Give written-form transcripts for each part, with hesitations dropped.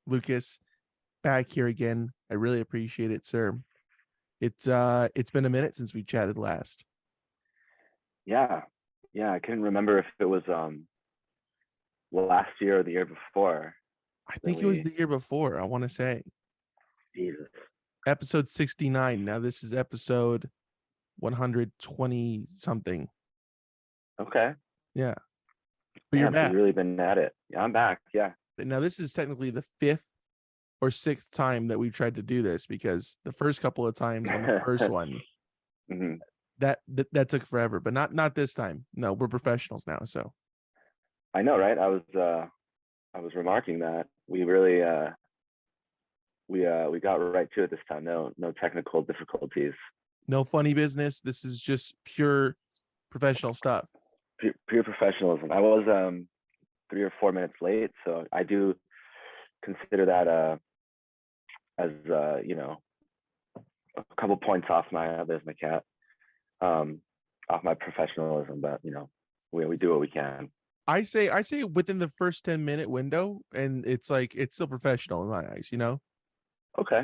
Lucas, back here again. I really appreciate it, sir. It's been a minute since we chatted last. Yeah. Yeah. I couldn't remember if it was last year or the year before I that think it was we the year before, I want to say. Jesus. Episode 69. Now this is episode 120 something. Okay. Yeah. But you're Damn, so you've back. really been at it. Yeah, I'm back. Yeah. Now this is technically the fifth or sixth time that we've tried to do this, because the first couple of times on the first one hmm that took forever, but not this time. No, we're professionals now, so I know, right? I was remarking that we really we got right to it this time. No technical difficulties. no funny business. This is just pure professional stuff. Pure professionalism. I was 3 or 4 minutes late, so I do consider that as a couple points off my there's my cat off my professionalism, but we do what we can. I say within the first 10-minute window, and it's like it's still professional in my eyes. Okay.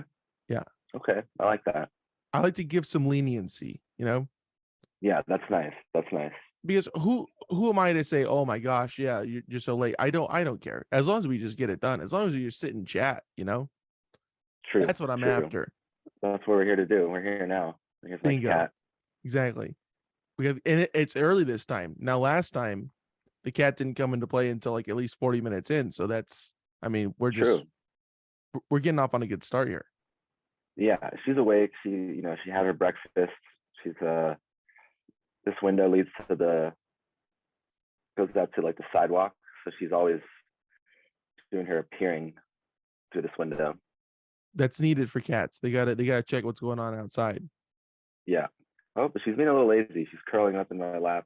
Yeah. Okay, I like that. I like to give some leniency. Yeah, that's nice. That's nice. Because who am I to say, oh my gosh, yeah, you're so late. I don't care. As long as we just get it done, as long as we just sit and chat. True. That's what I'm True. after. That's what we're here to do. We're here now. Here's my Bingo. cat. Exactly. It's early this time. Now, last time the cat didn't come into play until like at least 40 minutes in. So we're True. we're getting off on a good start here. Yeah, she's awake. She had her breakfast. She's this window leads to the goes out to like the sidewalk, so she's always doing her appearing through this window. That's needed for cats. They gotta check what's going on outside. Yeah. Oh, but she's being a little lazy. She's curling up in my lap.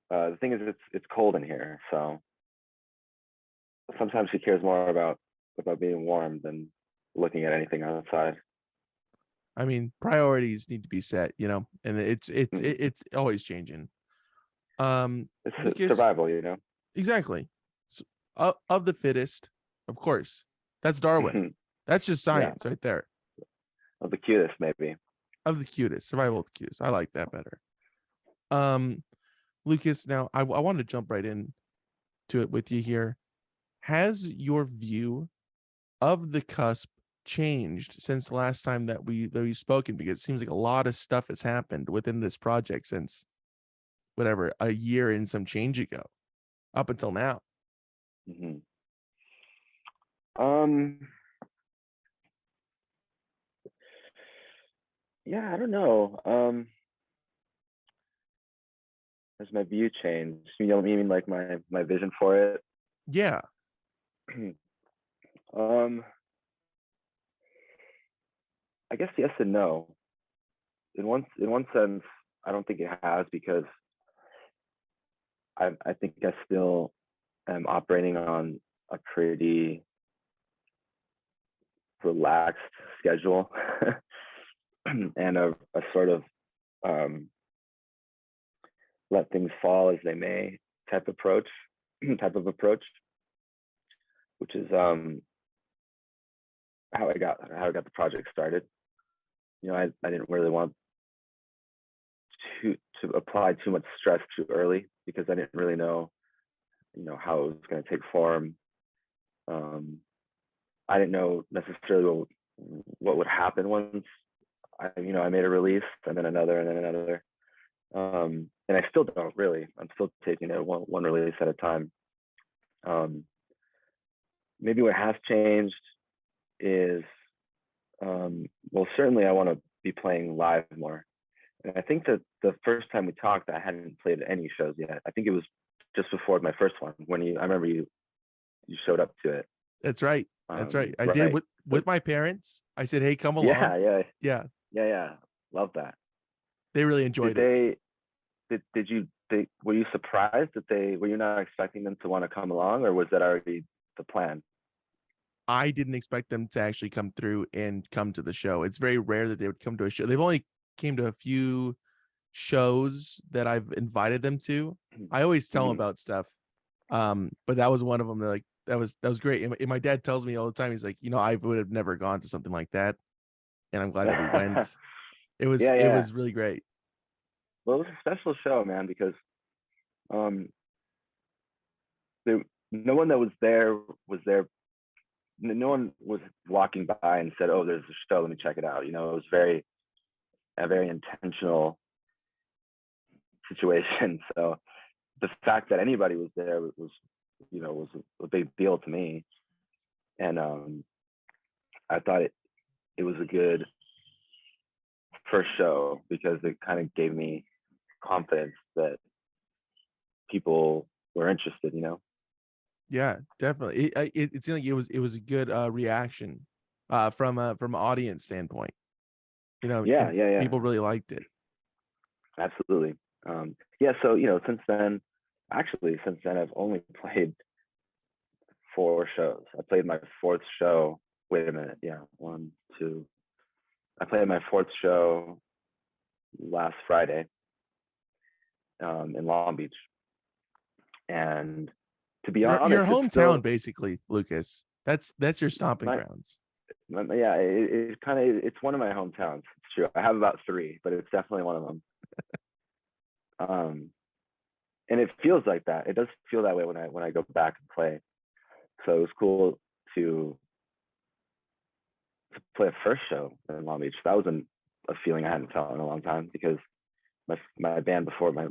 The thing is, it's cold in here, so sometimes she cares more about being warm than looking at anything outside. Priorities need to be set, and it's it's Mhm. it's always changing. It's Lucas, survival. exactly. So, of the fittest, of course. That's Darwin. That's just Yeah, science right there. of the cutest, maybe. Of the cutest, survival of the cutest. I like that better. Um, Lucas, now I want to jump right in to it with you here. Has your view of the cusp changed since the last time that we've spoken? Because it seems like a lot of stuff has happened within this project since whatever, a year and some change ago, up until now. hmm Um, yeah, I don't know. Has my view changed? You mean like my vision for it? Yeah. um, I guess yes and no. In one sense, I don't think it has, because I think I still am operating on a pretty relaxed schedule and a sort of um, let things fall as they may type approach, which is how I got the project started. I didn't really want to apply too much stress too early, because I didn't really know how it was going to take form. I didn't know necessarily what would happen once I made a release, and then another, and then another. And I still don't really. I'm still taking it one release at a time. Maybe what has changed is, well, certainly I want to be playing live more. And I think that the first time we talked, I hadn't played any shows yet. I think it was just before my first one, when I remember you showed up to it. That's right. That's right. I did Right. with my parents. I said, "Hey, come along." Yeah, yeah, Yeah, yeah. Love that. they really Did enjoyed it. they? Did you? Were you surprised that were you not expecting them to want to come along, or was that already the plan? I didn't expect them to actually come through and come to the show. It's very rare that they would come to a show. They've only came to a few shows that I've invited them to. I always tell them Mhm. about stuff. But that was one of them. They're like, that was great. And my dad tells me all the time, he's like, I would have never gone to something like that, and I'm glad that we went. It was Yeah, it yeah. was really great. Well, it was a special show, man, because um, no one that was there was there. No one was walking by and said, "Oh, there's a show. Let me check it out." It was a very intentional situation. So the fact that anybody was there was a big deal to me, and I thought it was a good first show because it kind of gave me confidence that people were interested. Yeah, definitely. It seemed like it was a good reaction from an audience standpoint. Yeah, And yeah, yeah, people really liked it. absolutely. Yeah, so since then I've only played 4 shows. I played my fourth show. Wait a minute. Yeah, one, two. I played my fourth show last Friday in Long Beach, and to be Your honest, it's hometown, still basically, Lucas. That's your stomping my, grounds. yeah. It's one of my hometowns. It's true. I have about 3, but it's definitely one of them. And it feels like that. It does feel that way when I go back and play. So it was cool to play a first show in Long Beach. That was a feeling I hadn't felt in a long time because my band before my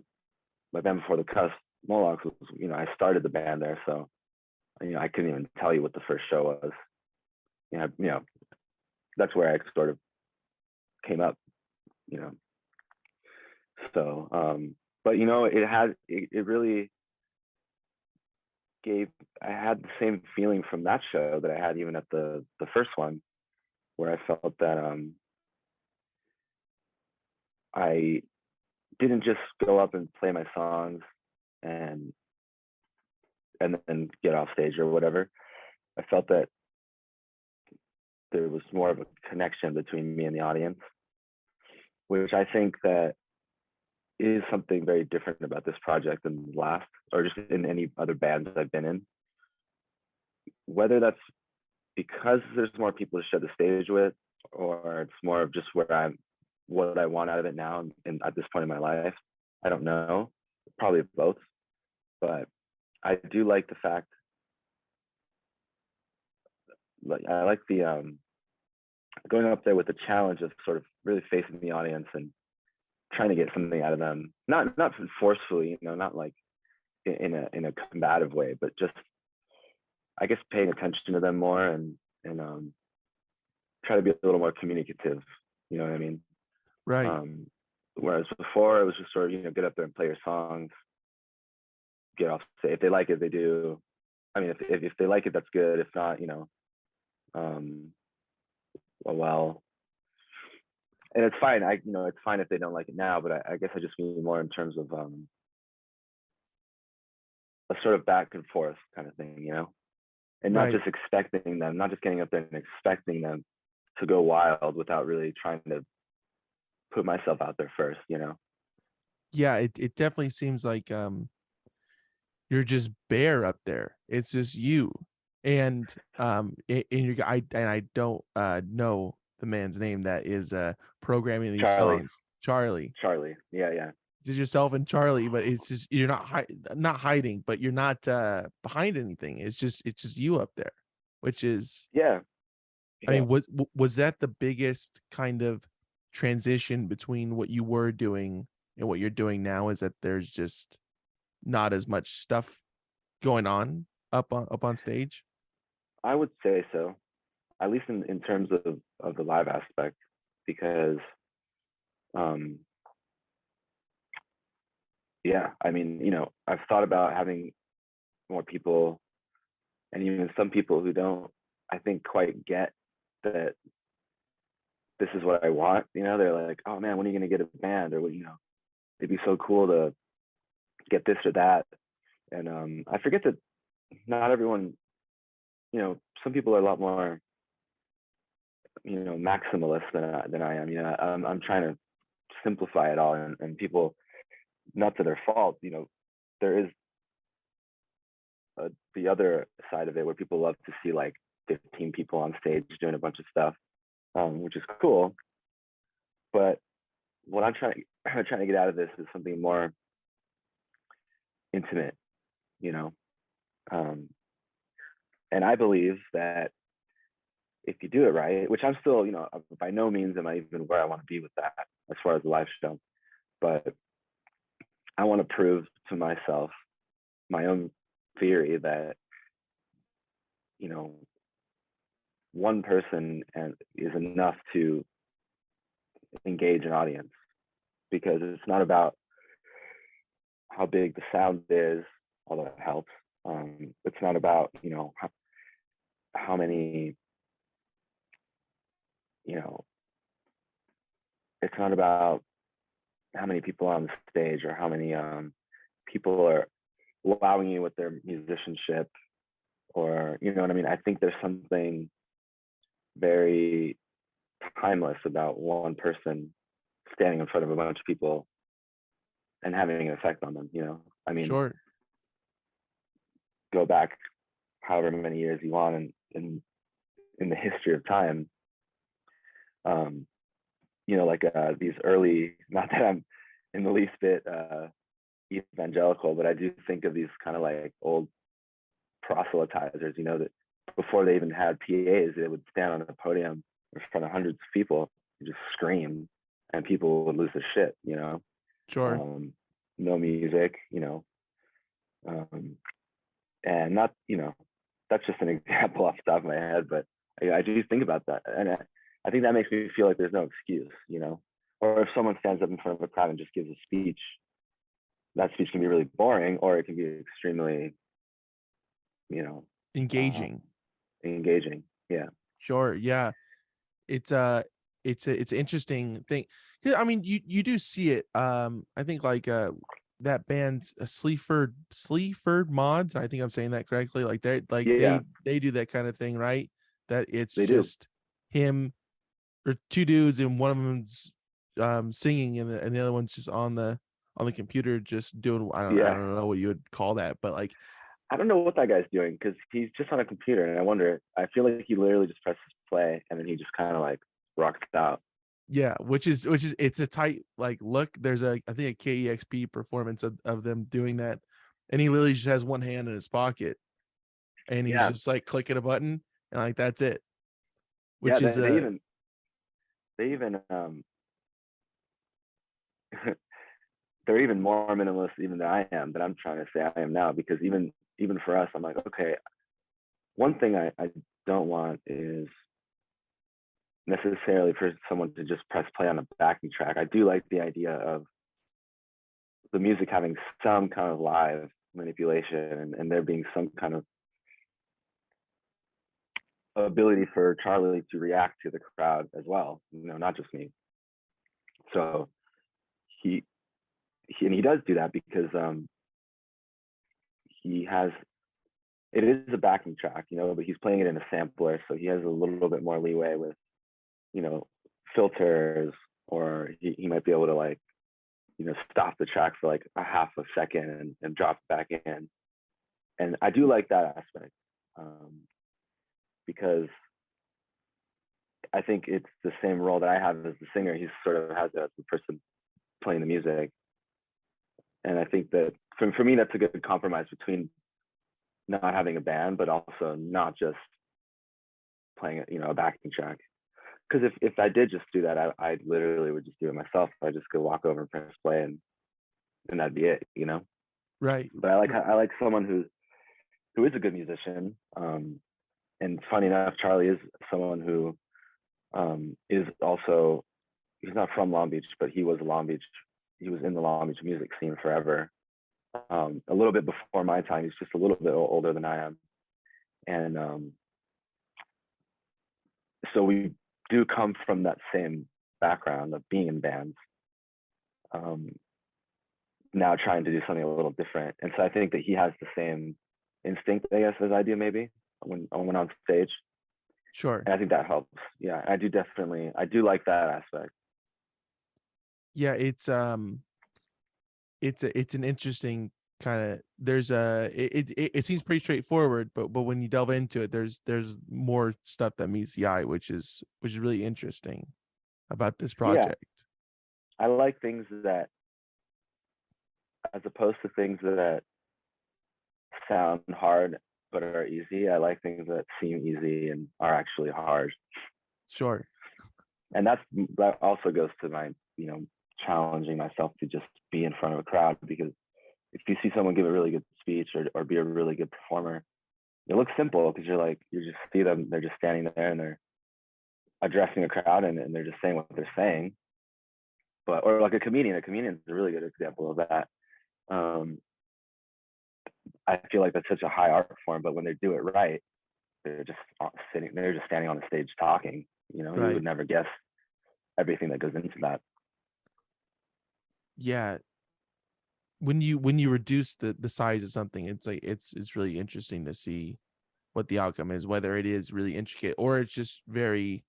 band before the CUSP, Molochs, was, I started the band there, so I couldn't even tell you what the first show was. That's where I sort of came up. You know, so but it really gave. I had the same feeling from that show that I had even at the first one, where I felt that I didn't just go up and play my songs and then get off stage or whatever. I felt that there was more of a connection between me and the audience, which I think that is something very different about this project than the last, or just in any other bands I've been in. Whether that's because there's more people to share the stage with, or it's more of just what I want out of it now and at this point in my life, I don't know. Probably both, but I do like the fact, like I like the going up there with the challenge of sort of really facing the audience and trying to get something out of them, not forcefully, not like in a combative way, but just I guess paying attention to them more and try to be a little more communicative. You know what I mean? Right. Whereas before it was just sort of get up there and play your songs, get off. Say if they like it, they do. I mean, if they like it, that's good. If not, well, and it's fine. It's fine if they don't like it now. But I guess I just mean more in terms of a sort of back and forth kind of thing, and not Right. just expecting them, not just getting up there and expecting them to go wild without really trying to put myself out there first. Yeah, it definitely seems like you're just bare up there. It's just you. And I don't know the man's name that is programming these Charlie. songs. Charlie. Charlie. Yeah, yeah. Just yourself and Charlie, but it's just you're not hiding, but you're not behind anything. It's just you up there, which is Yeah. I Yeah. mean, was that the biggest kind of transition between what you were doing and what you're doing now? Is that there's just not as much stuff going on up on stage? I would say so, at least in terms of the live aspect, because um yeah, I mean, I've thought about having more people, and even some people who don't, I think, quite get that this is what I want. They're like, oh man, when are you gonna get a band? Or it'd be so cool to get this or that. And I forget that not everyone, some people are a lot more, maximalist than I am. I'm trying to simplify it all, and people, not to their fault, there is the other side of it where people love to see like 15 people on stage doing a bunch of stuff, which is cool. But what I'm trying trying to get out of this is something more intimate, you know. Um, and I believe that if you do it right, which I'm still, you know, by no means am I even where I want to be with that as far as the live show, but I want to prove to myself my own theory that, you know, one person is enough to engage an audience, because it's not about how big the sound is, although it helps. It's not about, you know, how many, you know, it's not about how many people on the stage or how many people are wowing you with their musicianship, or, you know what I mean? I think there's something very timeless about one person standing in front of a bunch of people and having an effect on them, you know? I mean, Sure. go back however many years you want in the history of time. You know, like these early, not that I'm in the least bit evangelical, but I do think of these kind of like old proselytizers, you know, that before they even had PAs, they would stand on a podium in front of hundreds of people and just scream, and people would lose their shit, you know. Sure. No music, you know, and not, you know, that's just an example off the top of my head, but I do think about that, and I think that makes me feel like there's no excuse, you know. Or if someone stands up in front of a crowd and just gives a speech, that speech can be really boring, or it can be extremely, you know, Engaging. engaging. Yeah. Sure. Yeah. It's it's an interesting thing. 'Cause, I mean, you do see it. I think like that band's Sleaford Mods. I think I'm saying that correctly. Like Yeah, they do that kind of thing, right? That it's they do. just him or two dudes and one of them's singing and the other one's just on the computer just doing I Yeah. don't know what you would call that, but like I don't know what that guy's doing, because he's just on a computer, and I wonder, I feel like he literally just presses play and then he just kind of like rocks out. yeah, which is it's a tight like look. There's a I think a KEXP performance of them doing that, and he literally just has one hand in his pocket, and he's Yeah. just like clicking a button, and like that's it. Yeah. Which is They even, they're even more minimalist even than I am, that I'm trying to say I am now, because even for us, I'm like, okay, one thing I don't want is necessarily for someone to just press play on a backing track. I do like the idea of the music having some kind of live manipulation, and there being some kind of ability for Charlie to react to the crowd as well, you know, not just me. So he and he does do that because he has, it is a backing track, you know, but he's playing it in a sampler, so he has a little bit more leeway with, you know, filters, or he might be able to like, you know, stop the track for like a half a second and drop it back in. And I do like that aspect, because I think it's the same role that I have as the singer. He sort of has that as the person playing the music. And I think that for me, that's a good compromise between not having a band, but also not just playing, you know, a backing track. Because if I did just do that, I literally would just do it myself. I just go walk over and press play, and that'd be it, you know. right. But I like someone who is a good musician. And funny enough, Charlie is someone who is also, he's not from Long Beach, but he was in the Long Beach music scene forever. A little bit before my time. He's just a little bit older than I am, and so we do come from that same background of being in bands. Now trying to do something a little different, and so I think that he has the same instinct, I guess, as I do, maybe when on stage, Sure. and I think that helps. Yeah, I do like that aspect. Yeah, it's an interesting kind of there's it seems pretty straightforward, but when you delve into it, there's more stuff that meets the eye, which is really interesting about this Yeah, project. I like things that, as opposed to things that sound hard but are easy, I like things that seem easy and are actually hard. Sure. And that also goes to my, challenging myself to just be in front of a crowd, because if you see someone give a really good speech, or be a really good performer, it looks simple because you just see them, they're just standing there and they're addressing a crowd, and they're just saying what they're saying. But, or like a comedian's a really good example of that. I feel like that's such a high art form, but when they do it right, they're just standing on the stage talking. You Right. would never guess everything that goes into that. Yeah. When you reduce the size of something, it's like it's really interesting to see what the outcome is, whether it is really intricate or it's just very,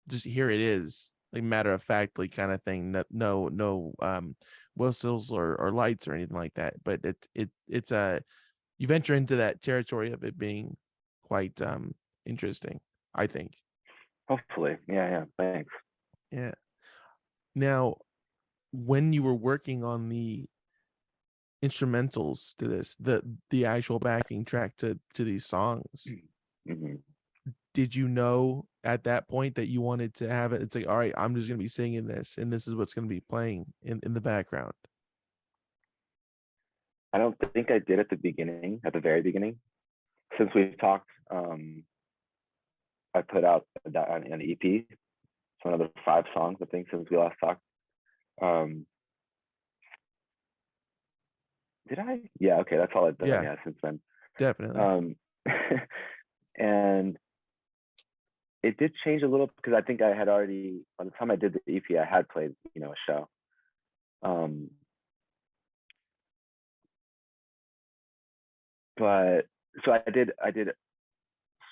just here it is, like matter of factly kind of thing. No whistles or lights or anything like that. But it's a, you venture into that territory of it being quite interesting, I think. Hopefully. Yeah, thanks. Yeah. Now, when you were working on the instrumentals to this, the actual backing track to these songs, Mm-hmm. did you know at that point that you wanted to have it? It's like, all right, I'm just gonna be singing this, and this is what's gonna be playing in the background. I don't think I did at the very beginning. Since we've talked, I put out an EP, so another 5 songs, I think, since we last talked. Did I? Yeah, okay, that's all I've done, Yeah, yeah, since then. definitely. Um, and it did change a little, because I think I had already, by the time I did the EP, I had played, a show. But so I did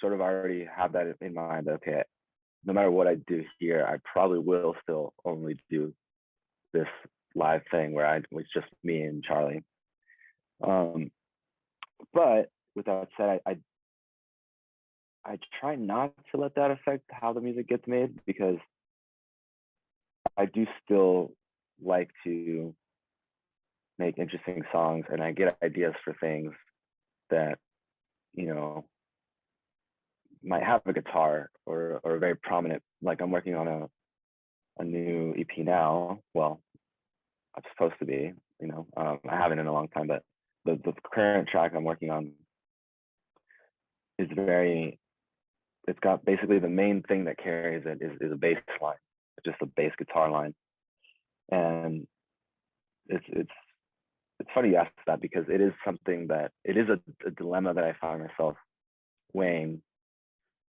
sort of already have that in mind, that, okay, no matter what I do here, I probably will still only do this live thing where it's just me and Charlie. But with that said, I try not to let that affect how the music gets made, because I do still like to make interesting songs, and I get ideas for things that, might have a guitar, or a very prominent, like I'm working on a new EP now. Well, I'm supposed to be, I haven't in a long time, but the current track I'm working on is it's got basically the main thing that carries it is a bass line, just a bass guitar line. And it's funny you ask that, because it is something that, it is a dilemma that I find myself weighing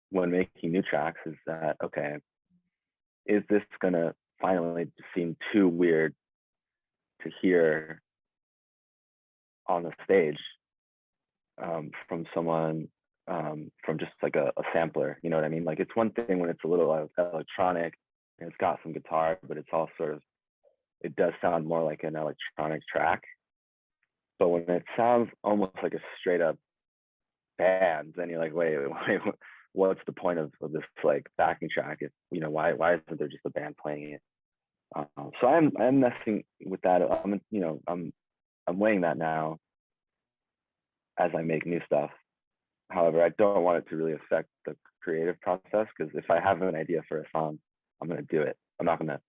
when making new tracks, is that, okay, is this gonna finally seem too weird to hear on the stage, from someone, from just like a sampler, you know what I mean? Like, it's one thing when it's a little electronic and it's got some guitar, but it's all sort of, it does sound more like an electronic track. But when it sounds almost like a straight up band, then you're like, wait, what's the point of this like backing track? If, why isn't there just a band playing it? So I'm messing with that. I'm weighing that now as I make new stuff. However, I don't want it to really affect the creative process, because if I have an idea for a song, I'm gonna do it. I'm not gonna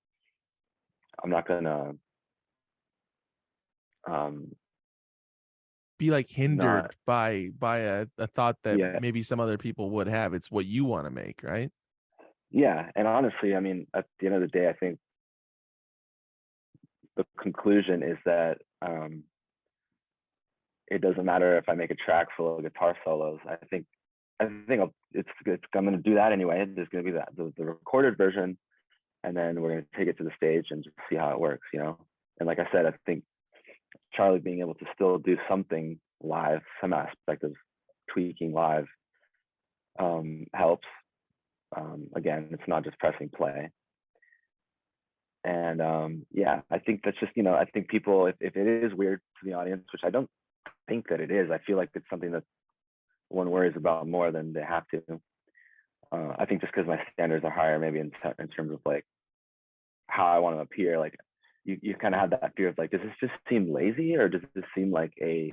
Be like hindered not by a thought that yeah maybe some other people would have. It's what you want to make, right? yeah. And honestly, I mean, at the end of the day, I think the conclusion is that, it doesn't matter if I make a track full of guitar solos. I'm going to do that anyway. There's going to be the recorded version, and then we're going to take it to the stage and just see how it works, And like I said, I think Charlie being able to still do something live, some aspect of tweaking live, helps. Again, it's not just pressing play. And yeah, I think that's just, I think people, if it is weird to the audience, which I don't think that it is. I feel like it's something that one worries about more than they have to. I think just because my standards are higher, maybe in terms of like how I want to appear, like you kind of have that fear of like, does this just seem lazy, or does this seem like a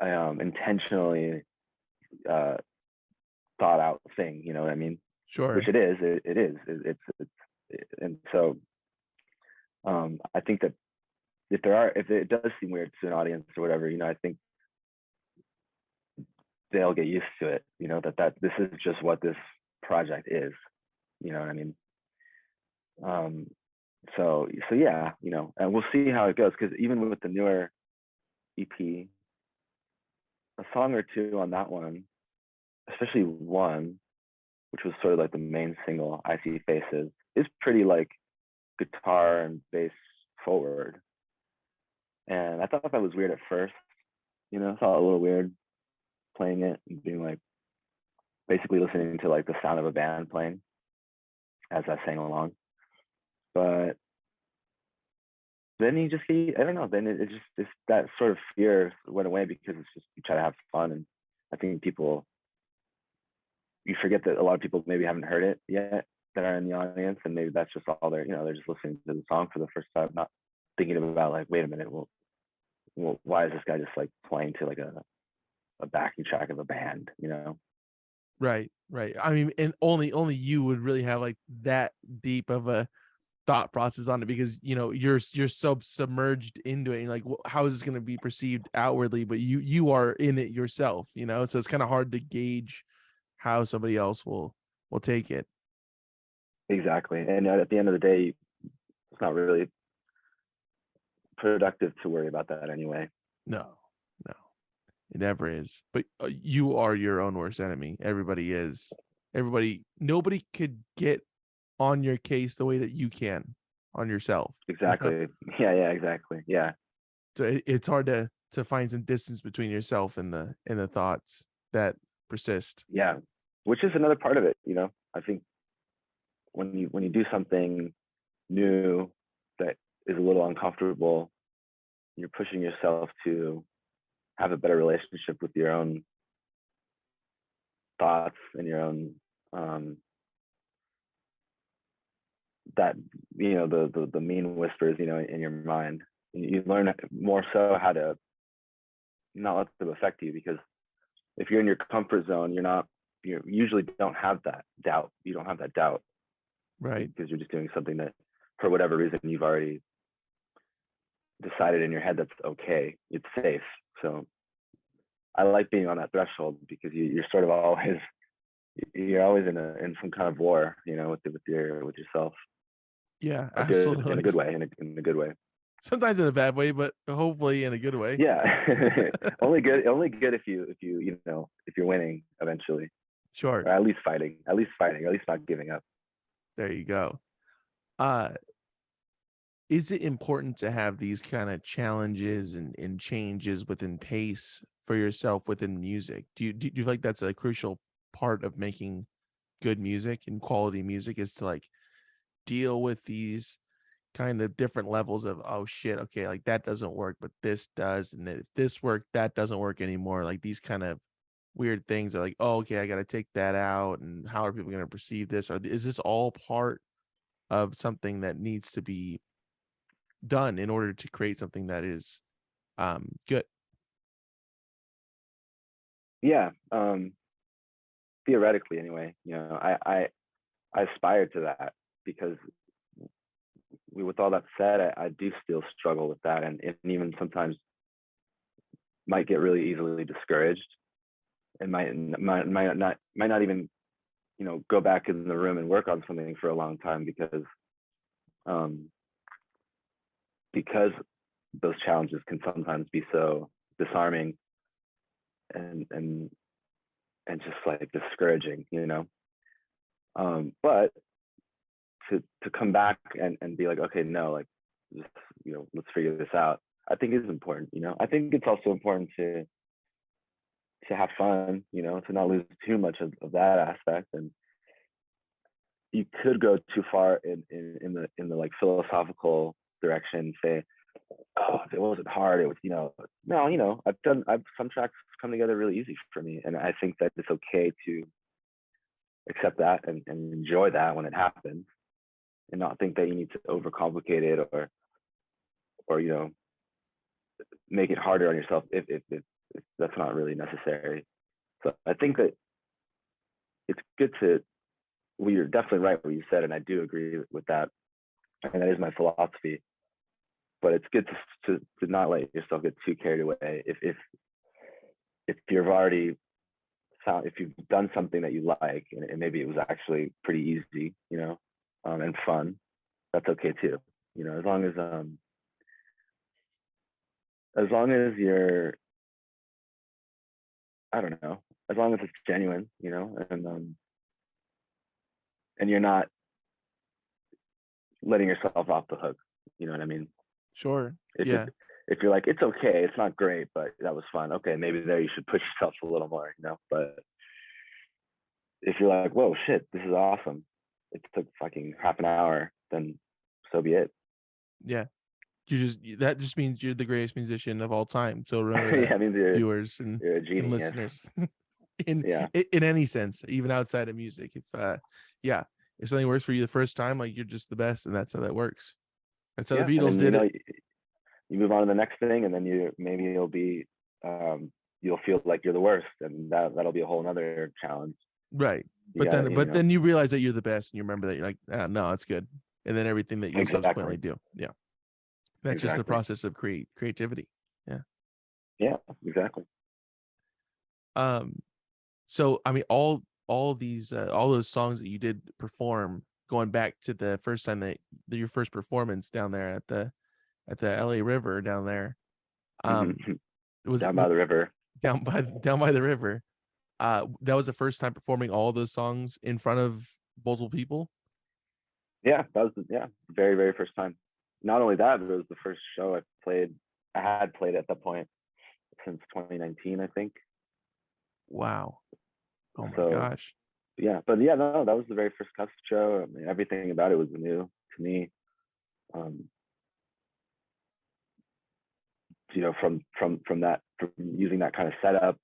intentionally thought out thing? You know what I mean? Sure. Which it is. It is. And so I think that if it does seem weird to an audience or whatever, you know, I think they'll get used to it. You know, that this is just what this project is. You know what I mean? So yeah, you know, and we'll see how it goes, because even with the newer EP, a song or two on that one, especially one, which was sort of like the main single, I See Faces, is pretty like guitar and bass forward. And I thought that was weird at first, you know, I thought a little weird playing it and being like basically listening to like the sound of a band playing as I sang along. But then I don't know, then it just that sort of fear went away, because it's just, you try to have fun. And I think you forget that a lot of people maybe haven't heard it yet that are in the audience, and maybe that's just all they're, you know, they're just listening to the song for the first time, not thinking about like, wait a minute, well why is this guy just like playing to like a backing track of a band, you know? Right. I mean, and only you would really have like that deep of a thought process on it, because you know you're so submerged into it. And like, how is this going to be perceived outwardly? But you are in it yourself, you know. So it's kind of hard to gauge how somebody else will take it. Exactly. And at the end of the day, it's not really productive to worry about that anyway. No, it never is. But you are your own worst enemy. Everybody is. Nobody could get on your case the way that you can on yourself. Exactly. You know? Yeah, exactly. Yeah. So it's hard to find some distance between yourself and the thoughts that persist. Yeah. Which is another part of it, you know. I think when you do something new that is a little uncomfortable, you're pushing yourself to have a better relationship with your own thoughts and your own that, you know, the mean whispers, you know, in your mind. You learn more so how to not let them affect you, because if you're in your comfort zone, you usually don't have that doubt. You don't have that doubt, Right. because you're just doing something that, for whatever reason, you've already decided in your head that's okay, it's safe. So I like being on that threshold, because you're sort of always in some kind of war, you know, with yourself. Yeah, A good, absolutely. in a good way, in a good way. Sometimes in a bad way, but hopefully in a good way. Yeah. only good if you know, if you're winning eventually, Sure. or at least fighting, or at least not giving up. There you go. Is it important to have these kind of challenges and changes within pace for yourself within music? Do you feel like that's a crucial part of making good music and quality music, is to like deal with these kind of different levels of, oh shit, okay, like that doesn't work, but this does, and then if this worked, that doesn't work anymore. Like these kind of weird things are like, oh, okay, I got to take that out, and how are people going to perceive this? Or is this all part of something that needs to be done in order to create something that is good? Yeah. Theoretically, anyway, you know, I aspire to that, because with all that said, I do still struggle with that, and even sometimes might get really easily discouraged, and might not even, you know, go back in the room and work on something for a long time, because those challenges can sometimes be so disarming and just like discouraging, you know. But to come back and be like, okay, no, like, just, you know, let's figure this out, I think is important, you know. I think it's also important to have fun, you know, to not lose too much of that aspect. And you could go too far in the like philosophical direction, say, oh, it wasn't hard. It was, no, I've some tracks come together really easy for me, and I think that it's okay to accept that and enjoy that when it happens, and not think that you need to overcomplicate it or make it harder on yourself if that's not really necessary. So I think that it's good to. Well, you're definitely right what you said, and I do agree with that, and that is my philosophy. But it's good to not let yourself get too carried away. If you've already found, if you've done something that you like, and maybe it was actually pretty easy, and fun, that's okay too. As long as you're, I don't know, as long as it's genuine, and you're not letting yourself off the hook. You know what I mean? Sure. If Yeah. if you're like, it's okay, it's not great, but that was fun. Okay, maybe there you should push yourself a little more, But if you're like, whoa, shit, this is awesome. It took fucking half an hour, then so be it. Yeah. That just means you're the greatest musician of all time. So remember Yeah, that, I mean, viewers and you're a genius. listeners. in Yeah, in any sense, even outside of music. If something works for you the first time, like you're just the best, and that's how that works. That's how the yeah, and Beatles then did it. you move on to the next thing, and then you'll feel like you're the worst, and that'll be a whole other challenge. Right. You got Then you realize that you're the best, and you remember that you're like, no, it's good. And then everything that you'll subsequently exactly, do. Yeah. That's just the process of creativity. Yeah. Yeah, exactly. So I mean, all these all those songs that you did perform, going back to the first time that your first performance down there at the LA River down there. Mhm. It was Down by the river. down by the river. That was the first time performing all those songs in front of multiple people. Yeah, that was the very, very first time. Not only that, but it was the first show I had played at that point since 2019, I think. Wow. Oh my So gosh. yeah, but yeah, no, that was the very first CUSP show. I mean, everything about it was new to me. Um, from using that kind of setup,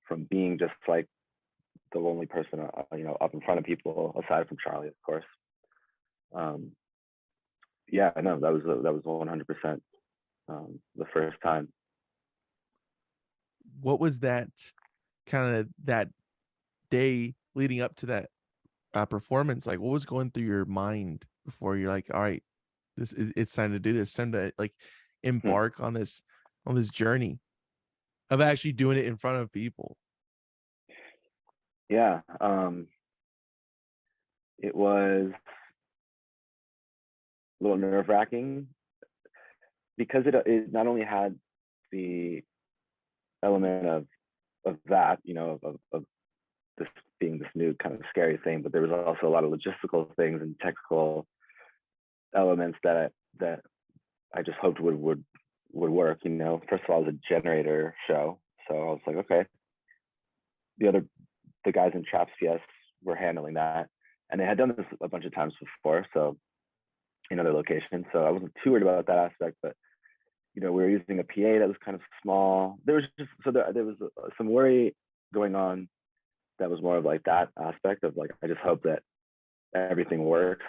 from being just like the only person, up in front of people, aside from Charlie, of course. Um, yeah, no, that was 100% the first time. What was that kind of that day leading up to that performance like? What was going through your mind before you're like, all right, it's time to do this, time to like Hmm. embark on this journey of actually doing it in front of people? Yeah, it was a little nerve wracking because it not only had the element of that, of this being this new kind of scary thing, but there was also a lot of logistical things and technical elements that I just hoped would work. First of all, it was a generator show, so I was like, okay, the guys in Traps PS were handling that, and they had done this a bunch of times before, so in other locations. So I wasn't too worried about that aspect, but we were using a PA that was kind of small. There was some worry going on that was more of like that aspect of like, I just hope that everything works.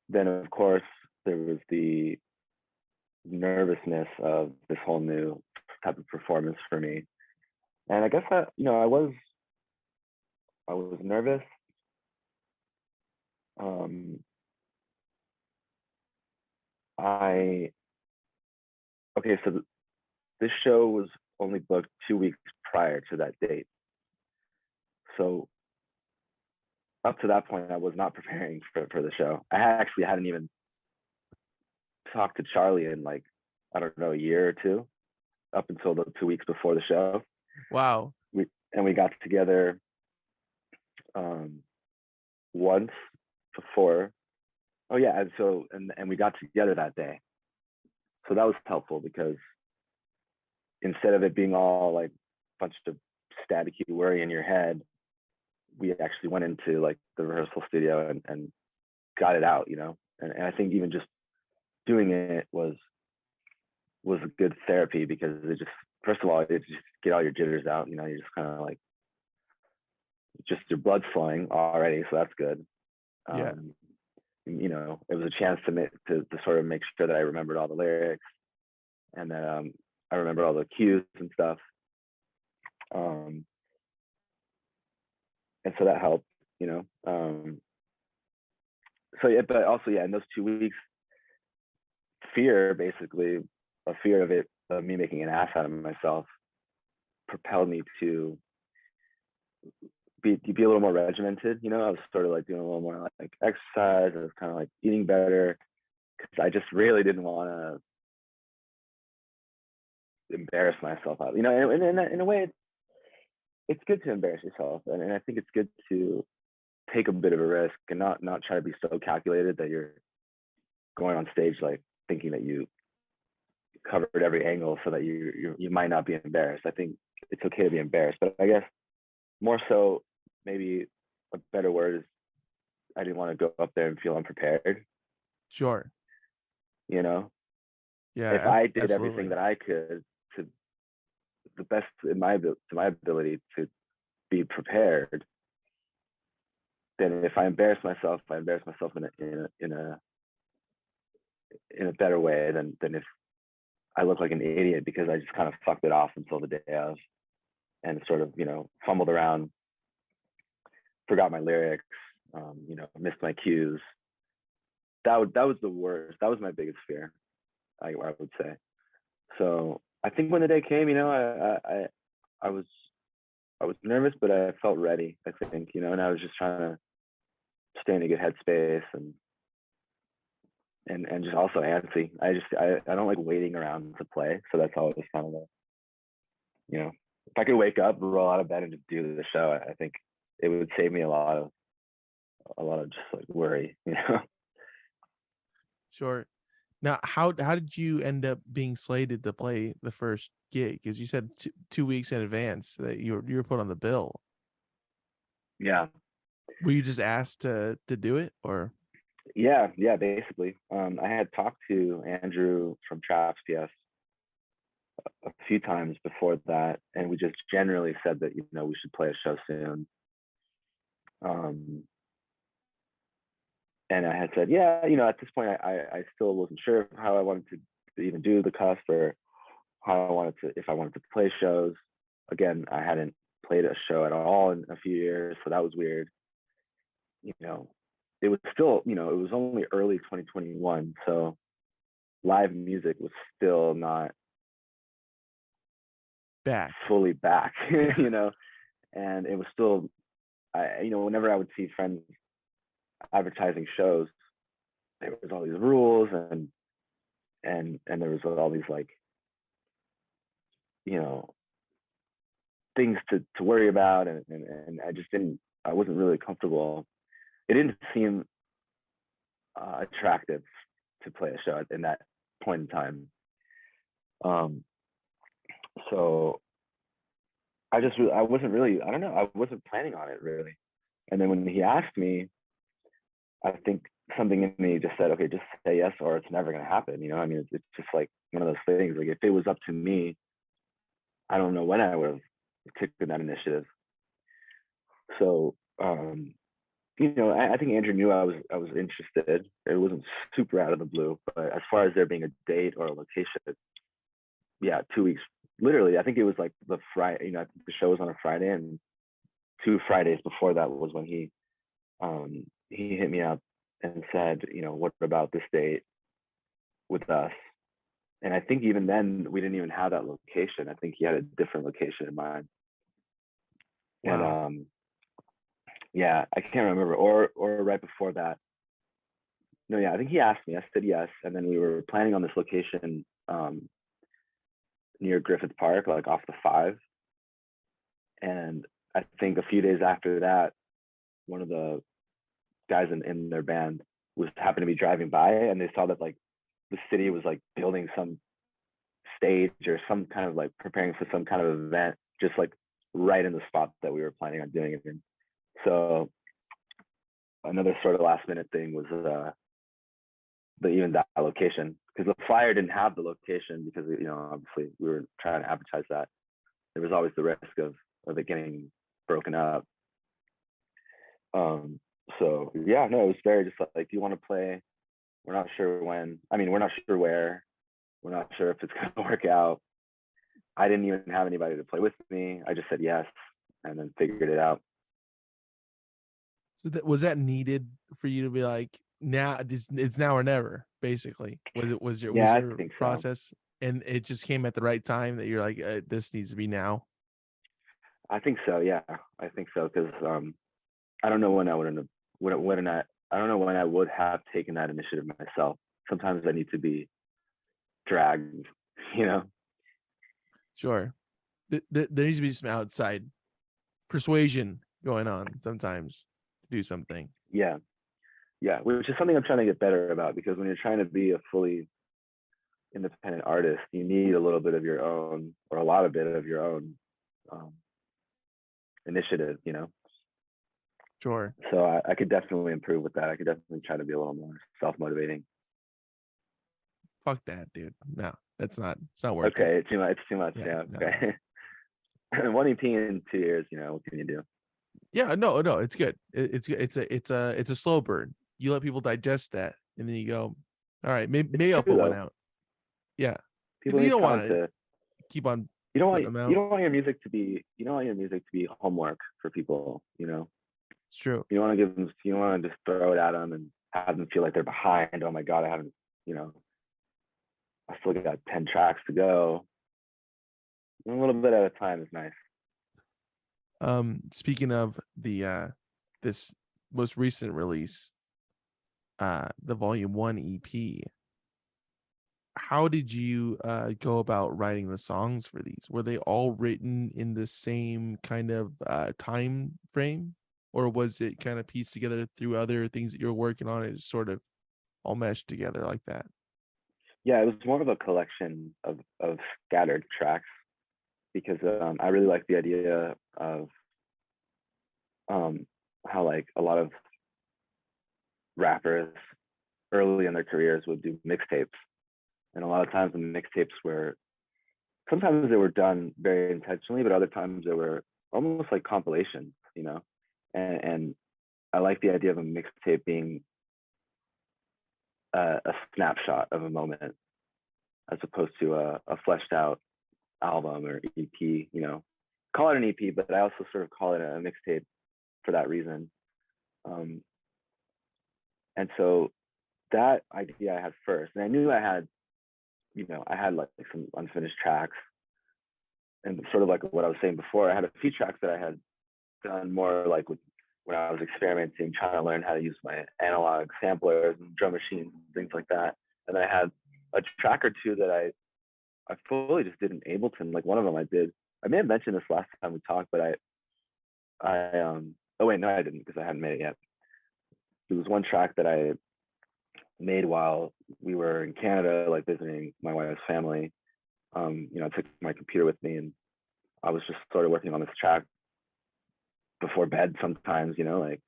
Then of course there was the nervousness of this whole new type of performance for me. And I guess that, I was nervous. I okay, so this show was only booked 2 weeks prior to that date. So up to that point, I was not preparing for the show. I actually hadn't even talked to Charlie in like, I don't know, a year or two, up until the 2 weeks before the show. Wow. We got together once before. Oh yeah, and we got together that day. So that was helpful because instead of it being all like a bunch of staticky worry in your head, we actually went into like the rehearsal studio and got it out, and I think even just doing it was a good therapy because it just, first of all, it just get all your jitters out. You know, you're just kind of like, just your blood's flowing already, so that's good. Yeah. You know, it was a chance to sort of make sure that I remembered all the lyrics and that I remembered all the cues and stuff. And so that helped, you know. So yeah, but also yeah, in those 2 weeks, fear, basically, a fear of me making an ass out of myself, propelled me to be a little more regimented. You know, I was sort of like doing a little more like exercise. I was kind of like eating better because I just really didn't want to embarrass myself out. You know, and in a way, it's good to embarrass yourself, and I think it's good to take a bit of a risk and not try to be so calculated that you're going on stage like thinking that you covered every angle so that you might not be embarrassed. I think it's okay to be embarrassed, but I guess more so, maybe a better word is I didn't want to go up there and feel unprepared. Sure. You know, if Yeah, I did everything absolutely. that I could to the best in to my ability to be prepared, then if I embarrass myself, I embarrass myself in a better way than if I look like an idiot because I just kind of fucked it off until the day of and sort of, you know, fumbled around, forgot my lyrics, you know, missed my cues. That was the worst. That was my biggest fear, I would say. So I think when the day came, you know, I was nervous, but I felt ready. I think, you know, and I was just trying to stay in a good headspace and just also antsy. I don't like waiting around to play, so that's always kind of you know, if I could wake up, roll out of bed, and just do the show, I think it would save me a lot of just like worry, you know. Sure. Now, how did you end up being slated to play the first gig? Because you said 2 weeks in advance that you were put on the bill. Yeah, Were you just asked to do it, or? yeah, basically. I had talked to Andrew from Traps PS a few times before that, and we just generally said that, you know, we should play a show soon. And I had said, yeah, you know, at this point, I still wasn't sure how I wanted to even do the CUSP or how I wanted to, if I wanted to play shows. Again, I hadn't played a show at all in a few years, so that was weird. You know, it was still, you know, it was only early 2021, so live music was still not Back. fully back, Yeah. you know, and it was still, you know, whenever I would see friends advertising shows, there was all these rules and there was all these like, you know, things to worry about, and I wasn't really comfortable. It didn't seem attractive to play a show in that point in time. So I wasn't really, I don't know, I wasn't planning on it really. And then when he asked me, I think something in me just said, okay, just say yes or it's never going to happen. You know, I mean, it's just like one of those things. Like if it was up to me, I don't know when I would have taken that initiative. So, you know, I think Andrew knew I was interested. It wasn't super out of the blue, but as far as there being a date or a location, yeah, 2 weeks. Literally, I think it was like the Friday. You know, I think the show was on a Friday, and 2 Fridays before that was when he hit me up and said, you know, what about this date with us? And I think even then we didn't even have that location. I think he had a different location in mind. And Wow. yeah, I can't remember. Or right before that. No, yeah, I think he asked me. I said yes, and then we were planning on this location near Griffith Park, like off the 5. And I think a few days after that, one of the guys in their band was happened to be driving by, and they saw that like the city was like building some stage or some kind of like preparing for some kind of event, just like right in the spot that we were planning on doing it in. So another sort of last minute thing was even that location, because the flyer didn't have the location because, you know, obviously we were trying to advertise that. There was always the risk of it getting broken up. So yeah, no, it was very just like, do you want to play? We're not sure when. I mean, we're not sure where. We're not sure if it's going to work out. I didn't even have anybody to play with me. I just said yes, and then figured it out. So was that needed for you to be like, now it's now or never, basically? Was Yeah, I your think so. process, and it just came at the right time that you're like, this needs to be now? I think so. Yeah, I think so, because I don't know when I I don't know when I would have taken that initiative myself. Sometimes I need to be dragged, you know. Sure. There needs to be some outside persuasion going on sometimes to do something. Yeah, yeah, which is something I'm trying to get better about, because when you're trying to be a fully independent artist, you need a little bit of your own, or a lot of bit of your own initiative, you know. Sure. So I could definitely improve with that. I could definitely try to be a little more self-motivating. Fuck that, dude. No, it's not worth it. Okay, it's too much. Yeah, no. okay. One EP in 2 years, you know, what can you do? Yeah, no, it's good. It's a slow burn. You let people digest that, and then you go, all right, maybe I'll True put one though. out. Yeah, People you need don't time want to to. keep on You don't putting want them out. you don't want your music to be homework for people. You know, It's true. you don't want to give them. You don't want to just throw it at them and have them feel like they're behind. Oh my god, I haven't. You know, I still got 10 tracks to go. A little bit at a time is nice. Speaking of the this most recent release, the Volume 1 EP, how did you go about writing the songs for these? Were they all written in the same kind of time frame, or was it kind of pieced together through other things that you're working on? It just sort of all meshed together like that? Yeah, it was more of a collection of scattered tracks, because I really like the idea of how like a lot of rappers early in their careers would do mixtapes, and a lot of times the mixtapes were, sometimes they were done very intentionally, but other times they were almost like compilations, you know. And I like the idea of a mixtape being a snapshot of a moment, as opposed to a fleshed out album or EP. You know, call it an EP, but I also sort of call it a mixtape for that reason. And so that idea I had first, and I knew I had, you know, I had like some unfinished tracks, and sort of like what I was saying before, I had a few tracks that I had done more like when I was experimenting, trying to learn how to use my analog samplers and drum machines and things like that. And I had a track or two that I fully just did in Ableton. Like one of them I did. I may have mentioned this last time we talked, but oh wait, no, I didn't, because I hadn't made it yet. There was one track that I made while we were in Canada, like visiting my wife's family. You know, I took my computer with me, and I was just sort of working on this track before bed sometimes, you know, like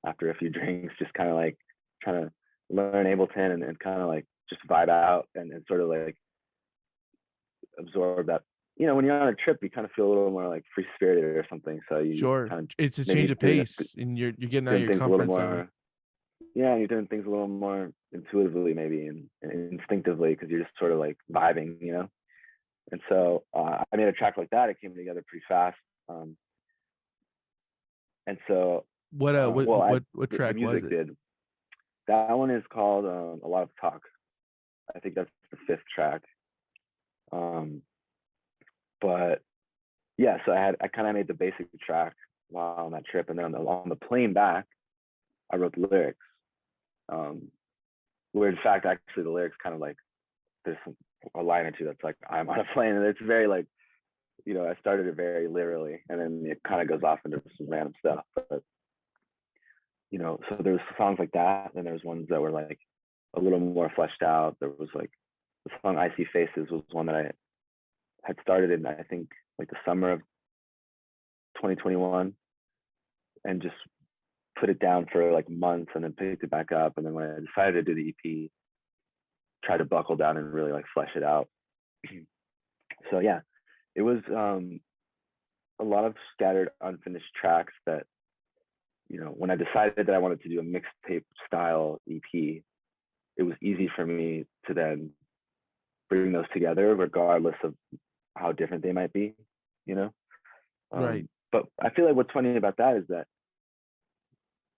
after a few drinks, just kind of like trying to learn Ableton and kind of like just vibe out and sort of like absorb that. You know, when you're on a trip, you kind of feel a little more like free spirited or something. So you Sure, kind of it's a maybe change of pace, and you're getting out of doing your things a little comfort zone. more. Yeah, you're doing things a little more intuitively, maybe, and instinctively, because you're just sort of like vibing, you know. And so I made a track like that. It came together pretty fast. And so, What the track was music it? did. That one is called A Lot of Talk. I think that's the 5th track. But yeah, so I kind of made the basic track while on that trip, and then on the plane back, I wrote the lyrics. Where in fact, actually, the lyrics kind of like, there's a line or two that's like, I'm on a plane, and it's very like, you know, I started it very literally, and then it kind of goes off into some random stuff. But you know, so there's songs like that, and there's ones that were like a little more fleshed out. There was like the song "I See Faces" was one that I had started in, I think, like the summer of 2021, and just put it down for like months, and then picked it back up. And then when I decided to do the EP, try to buckle down and really like flesh it out. So yeah, it was a lot of scattered unfinished tracks that, when I decided that I wanted to do a mixtape style EP, it was easy for me to then bring those together regardless of how different they might be, Right. But I feel like what's funny about that is that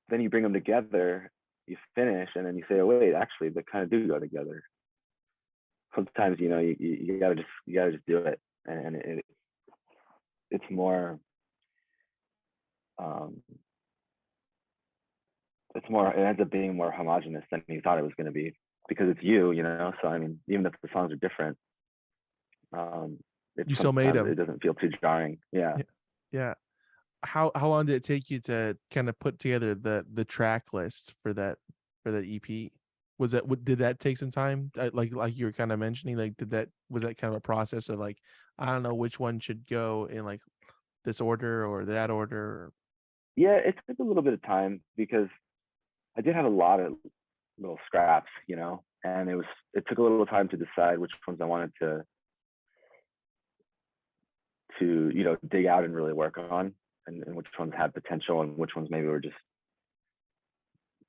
then you bring them together, you finish, and then you say, oh wait, actually they kind of do go together. Sometimes, you gotta just do it. And it's more, it ends up being more homogenous than you thought it was going to be, because it's you. So I mean, even if the songs are different, You still made sometimes them. it doesn't feel too jarring. Yeah. Yeah. How long did it take you to kind of put together the track list for that EP? Did that take some time? Like you were kind of mentioning, like was that kind of a process of like, I don't know which one should go in like this order or that order? Yeah, it took a little bit of time because I did have a lot of little scraps, and it took a little time to decide which ones I wanted to dig out and really work on, and which ones had potential and which ones maybe were just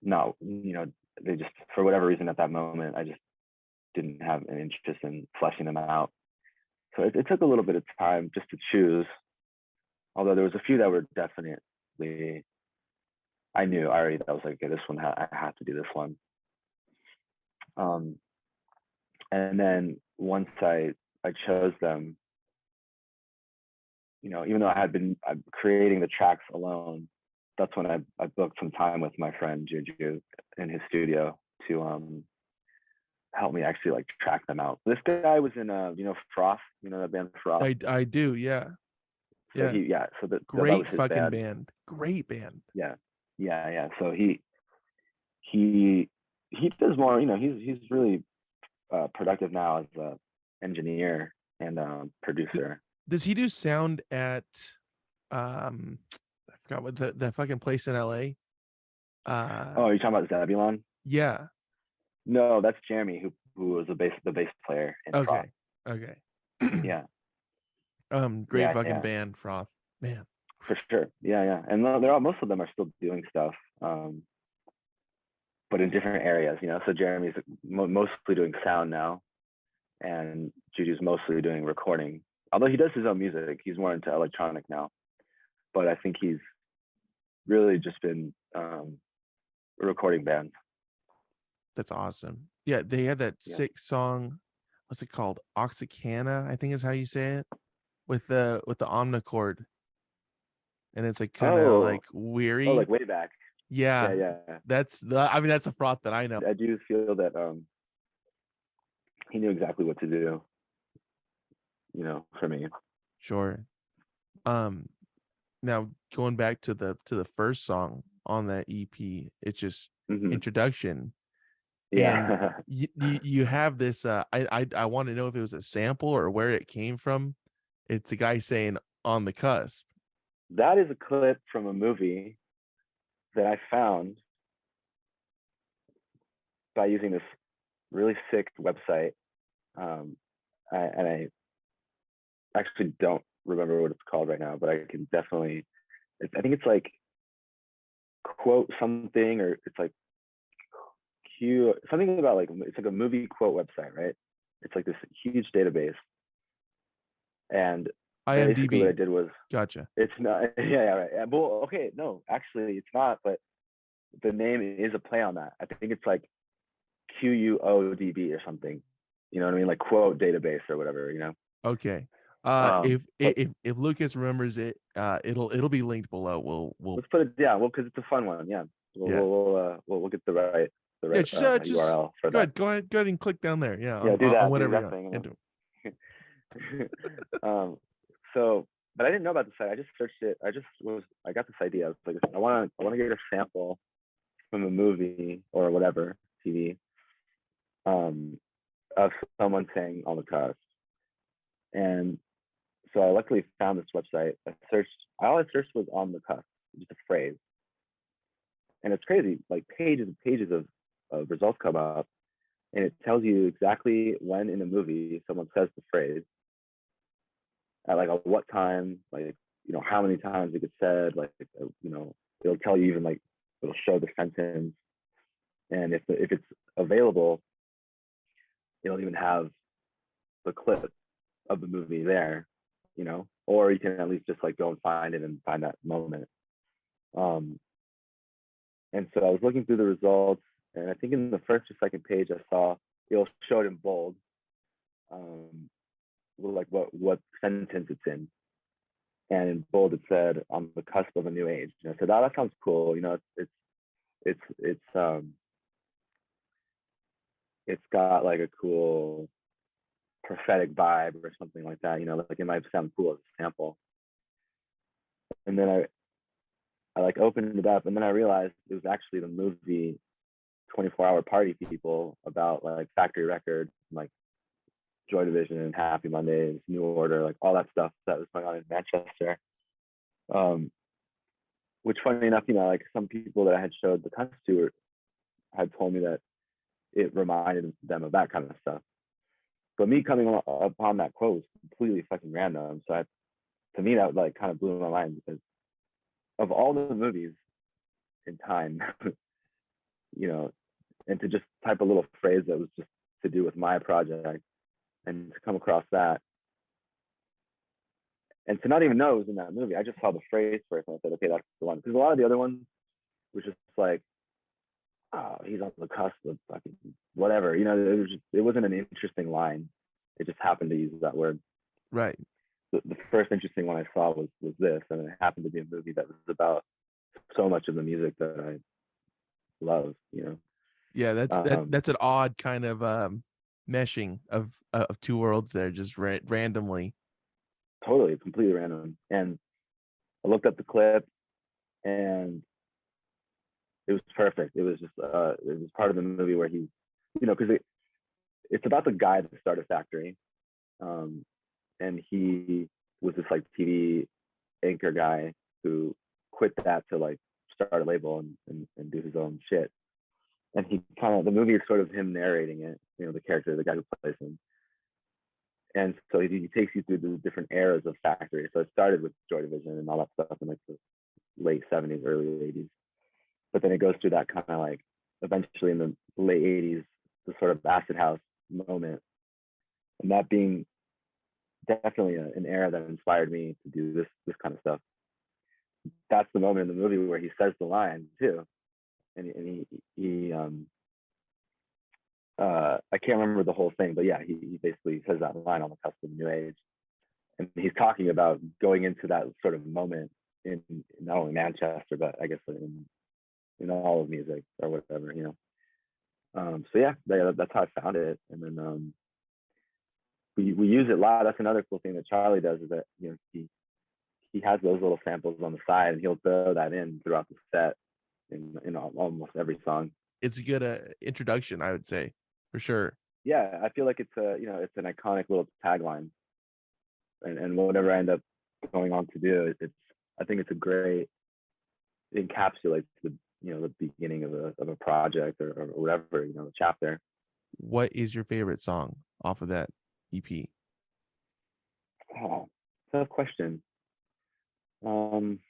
not, they just, for whatever reason at that moment, I just didn't have an interest in fleshing them out. So it took a little bit of time just to choose, although there was a few that were definitely, I knew already that was like, okay, this one, I have to do this one. And then once I chose them, even though I'm creating the tracks alone, that's when I booked some time with my friend Juju in his studio to help me actually like track them out. This guy was in Froth, that band Froth. I do, yeah. So yeah. so that Great was his fucking band. Great band. Yeah. So he does more, he's really productive now as a engineer and producer. Does he do sound at I forgot what the fucking place in LA? Oh, you're talking about Zebulon? Yeah. No, that's Jeremy, who was the bass player in Froth. Okay. Yeah. Great fucking band, Froth. Man. For sure. Yeah. And most of them are still doing stuff, but in different areas, So Jeremy's mostly doing sound now, and Juju's mostly doing recording. Although he does his own music, he's more into electronic now. But I think he's really just been recording bands. That's awesome. Yeah, they had that sick song. What's it called? Oxycana, I think is how you say it, with the omnichord, and it's like kind of like weary. Oh, like way back. Yeah. That's a Froth that I know. I do feel that he knew exactly what to do, for me. Sure. Now going back to the first song on that EP, it's just introduction. Yeah. And you have this I want to know if it was a sample or where it came from. It's a guy saying on the cusp. That is a clip from a movie that I found by using this really sick website. And I actually don't remember what it's called right now, but I can definitely, I think it's like quote something, or it's like something about like, it's like a movie quote website, right? It's like this huge database. And IMDb. basically what I did was, gotcha. It's not, right. Well, okay, no, actually it's not, but the name is a play on that. I think it's like QUODB or something. You know what I mean? Like quote database or whatever, Okay. If Lucas remembers it, it'll be linked below. We'll let's put it, because it's a fun one. Yeah. We'll get the right URL for that. Go ahead and click down there. Do that. On whatever do that thing. So, but I didn't know about the site. I just searched it. I got this idea. I was like, I want to get a sample from a movie or whatever TV, of someone saying on the cusp. And so I luckily found this website. All I searched was on the cusp, just a phrase. And it's crazy, like pages and pages of results come up. and it tells you exactly when in a movie someone says the phrase, at like what time, like, how many times it gets said, like, it'll tell you even like, it'll show the sentence, and if it's available, it'll even have the clip of the movie there, or you can at least just like go and find it and find that moment. And so I was looking through the results, and I think in the first or second page I saw it'll show it in bold, like what sentence it's in, and in bold it said on the cusp of a new age. And I said, oh, that sounds cool. It's got like a cool prophetic vibe or something like that. Like it might sound cool as a sample. And then I like opened it up, and then I realized it was actually the movie 24-Hour Party People, about like Factory Records, like Joy Division and Happy Mondays, New Order, like all that stuff that was going on in Manchester. Which, funny enough, like some people that I had showed the CUSP to had told me that it reminded them of that kind of stuff. But me coming upon that quote was completely fucking random. So to me, that like kind of blew my mind, because of all the movies in time, and to just type a little phrase that was just to do with my project, and to come across that, and to not even know it was in that movie. I just saw the phrase first, and I said, okay, that's the one. Because a lot of the other ones was just like, oh, he's on the cusp of fucking whatever. It wasn't an interesting line. It just happened to use that word. Right. The first interesting one I saw was this, and it happened to be a movie that was about so much of the music that I love. Yeah, that's an odd kind of meshing of two worlds there, just randomly. Totally, completely random. And I looked up the clip, and it was perfect. It was just it was part of the movie where he, because it's about the guy that started Factory, and he was this like TV anchor guy who quit that to like start a label and do his own shit. And he the movie is sort of him narrating it, the character, the guy who plays him. And so he takes you through the different eras of Factory. So it started with Joy Division and all that stuff in like the late 70s, early 80s. But then it goes through that kind of like, eventually in the late 80s, the sort of acid house moment. And that being definitely an era that inspired me to do this kind of stuff. That's the moment in the movie where he says the line too. And he I can't remember the whole thing, but yeah, he basically says that line on the cusp of the new age. And he's talking about going into that sort of moment in not only Manchester, but I guess in all of music or whatever, So yeah, that's how I found it. And then we use it a lot. That's another cool thing that Charlie does, is that he has those little samples on the side, and he'll throw that in throughout the set in almost every song. It's a good introduction, I would say, for sure. Yeah, I feel like it's it's an iconic little tagline, and whatever I end up going on to do, I think it's a great, it encapsulates the beginning of a project or whatever, a chapter. What is your favorite song off of that EP? Oh, tough question.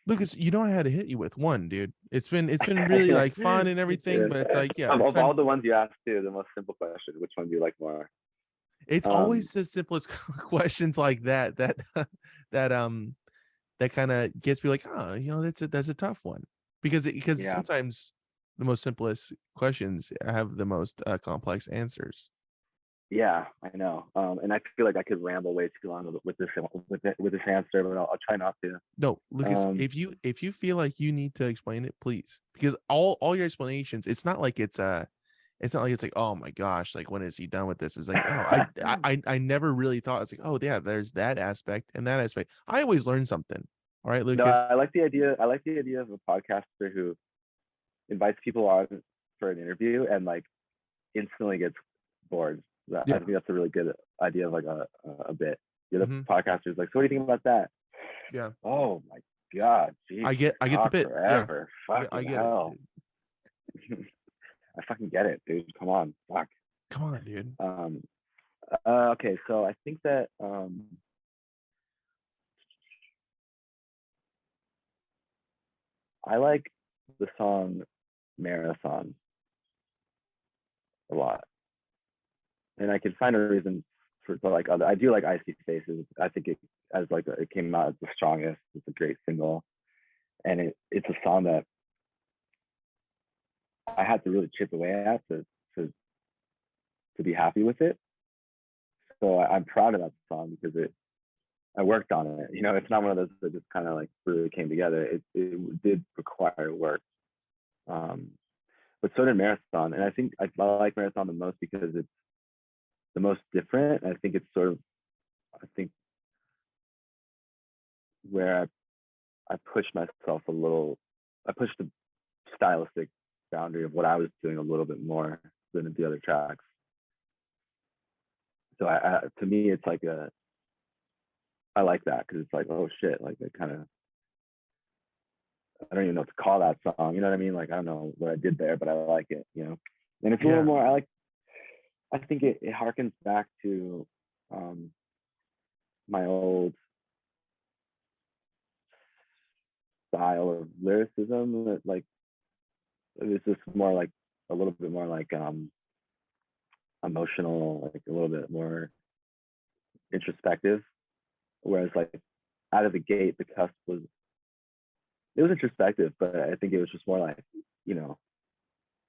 Lucas, you know I had to hit you with one, dude. It's been really like fun and everything, but it's like, yeah. Of all the ones you asked too, the most simple question: which one do you like more? It's always the simplest questions like that that kind of gets me like, oh, that's a tough one, because sometimes the most simplest questions have the most complex answers. Yeah, I know. And I feel like I could ramble way too long with this answer, but I'll try not to. No, Lucas, if you feel like you need to explain it, please, because all your explanations, it's not like it's like, oh my gosh, like when is he done with this? It's like, oh, I never really thought. It's like, oh yeah, there's that aspect and that aspect. I always learn something. All right, Lucas. No, I like the idea of a podcaster who invites people on for an interview and like instantly gets bored. I think that's a really good idea of like a bit. The other podcasters like, so what do you think about that? Yeah. Oh my god, geez, I get the bit forever. Yeah. I get hell. I fucking get it, dude. Come on, fuck. Come on, dude. Okay, so I think that I like the song Marathon a lot, and I can find a reason for like other. I do like Icy Faces. I think it as like it came out as the strongest. It's a great single, and it's a song that I had to really chip away at to to be happy with it. So I'm proud of that song because I worked on it. You know, it's not one of those that just kind of like really came together. It did require work. Um, but so did Marathon, and I think I like Marathon the most because it's the most different. I think it's sort of I think where I pushed myself a little. I pushed the stylistic boundary of what I was doing a little bit more than the other tracks. So to me, it's like I like that because it's like, oh shit, like it kind of I don't even know what to call that song. You know what I mean? Like I don't know what I did there, but I like it. You know, and it's a little Yeah. more. I think it harkens back to um, my old style of lyricism. That like it's just more like a little bit more like emotional, like a little bit more introspective. Whereas like out of the gate, the cusp was it was introspective, but I think it was just more like you know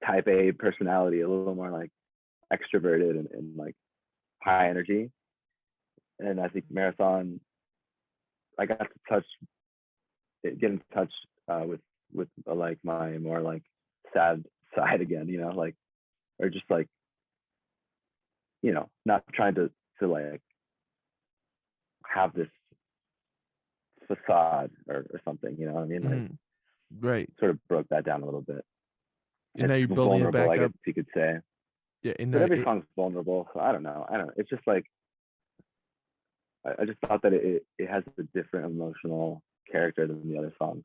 type A personality, a little more like extroverted and like high energy. And I think Marathon, I got to get in touch with like my more like sad side again, you know, like or just like you know not trying to like have this facade or something, you know what I mean? Like Mhm. Right. sort of broke that down a little bit. And now It's you're building it vulnerable, back I guess up. you could say. Yeah. And But now every song's vulnerable, so I don't know. It's just like I just thought that it has a different emotional character than the other songs.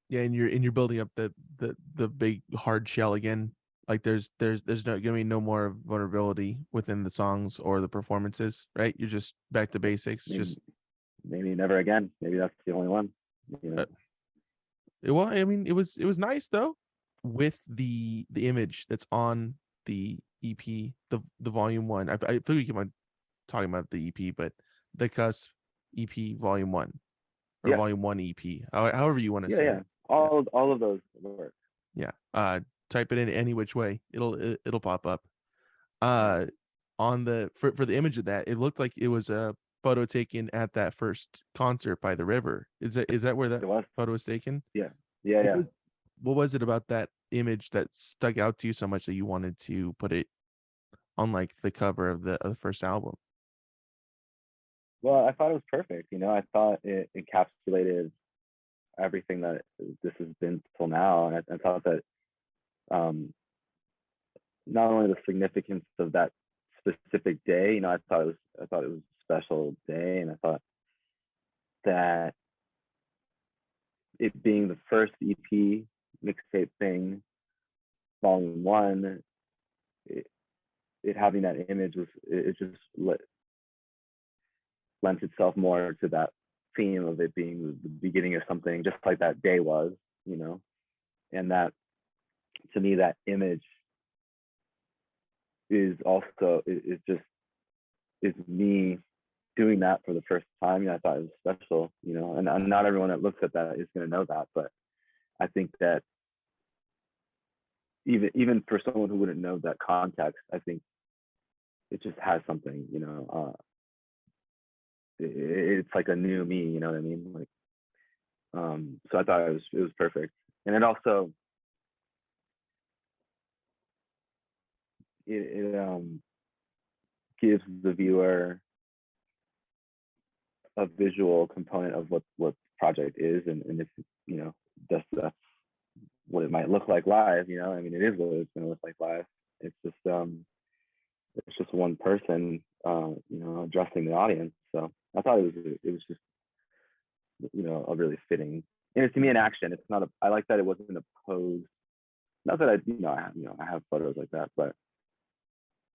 yeah, and you're building up the big hard shell again. Like there's no gonna be no more vulnerability within the songs or the performances, right? You're just back to basics. Maybe Just maybe never again. Maybe that's the only one. You know. uh, well, I mean, it was nice though, with the image that's on the EP, the volume one. I feel we keep on talking about the EP, but the CUSP EP volume one or Yeah, volume one EP, however you want to yeah, say yeah. it. Yeah, All of those work. yeah. Type it in any which way, it'll pop up. Yeah. Uh, on the for the image of that, it looked like it was a photo taken at that first concert by the river. Is that where that It was. photo was taken? Yeah, yeah, What yeah. was what was it about that image that stuck out to you so much that you wanted to put it on like the cover of the first album? Well, I thought it was perfect. You know, I thought it encapsulated everything that this has been till now, and I thought that um, not only the significance of that specific day, you know, I thought it was a special day, and I thought that it being the first EP mixtape thing, volume one, it, it having that image was it just lends itself more to that theme of it being the beginning of something, just like that day was, you know, and that to me that image is also is just is me doing that for the first time. You know, I thought it was special, you know, and not everyone that looks at that is going to know that, but I think that even for someone who wouldn't know that context, I think it just has something, you know. It's like a new me, you know what I mean? Like, so I thought it was perfect, and it also it gives the viewer a visual component of what the project is, and if you know that's what it might look like live. You know, I mean, it is what it's going to look like live. It's just one person, you know, addressing the audience. So I thought it was just you know a really fitting, and it's to me an action. It's not a. I like that it wasn't a pose. Not that I you know I have photos like that, but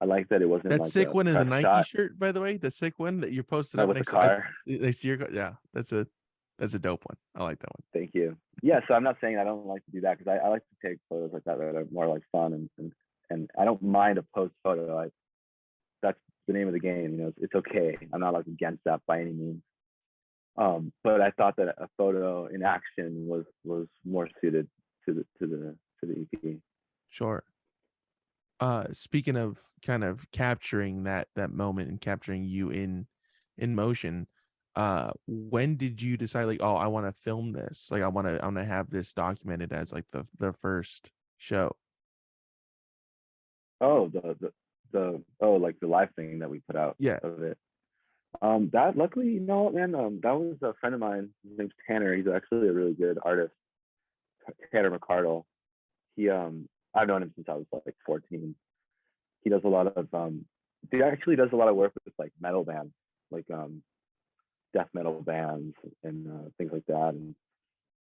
I like that it wasn't That like sick a one in the press Nike shot shirt, by the way, the sick one that you're posted up with the next car. next to your yeah, that's a dope one. I like that one. Thank you. Yeah, so I'm not saying I don't like to do that, because I like to take photos like that are more like fun, and I don't mind a post photo. That's the name of the game. You know, it's okay. I'm not like against that by any means. But I thought that a photo in action was more suited to the EP. Sure. Speaking of kind of capturing that moment and capturing you in motion, when did you decide, like, oh, I want to film this, like I want to have this documented as like the first show? Oh, like the live thing that we put out Yeah. of it. That luckily, you know what, man, that was a friend of mine. His name's Tanner. He's actually a really good artist. Tanner McCardle. I've known him since I was like 14. He does a lot of he actually does a lot of work with like metal bands, like death metal bands and things like that,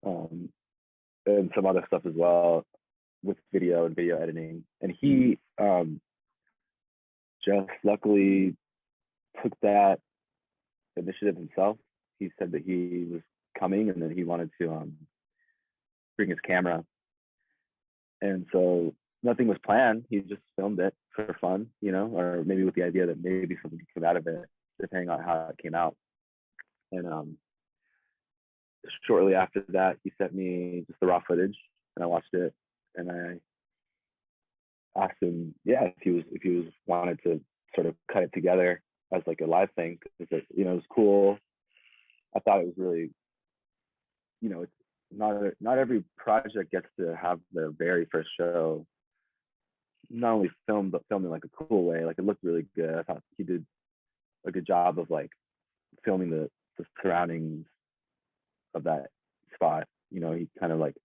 and some other stuff as well with video and video editing. And he just luckily took that initiative himself. He said that he was coming and that he wanted to bring his camera, and so nothing was planned. He just filmed it for fun, you know, or maybe with the idea that maybe something could come out of it, depending on how it came out. And shortly after that, he sent me just the raw footage, and I watched it, and I asked him, yeah, if he was wanted to sort of cut it together as like a live thing, because it, you know, it was cool. I thought it was really, you know, it's not every project gets to have their very first show not only filmed, but filmed in like a cool way. Like, it looked really good. I thought he did a good job of like filming the surroundings of that spot. You know, he kind of like,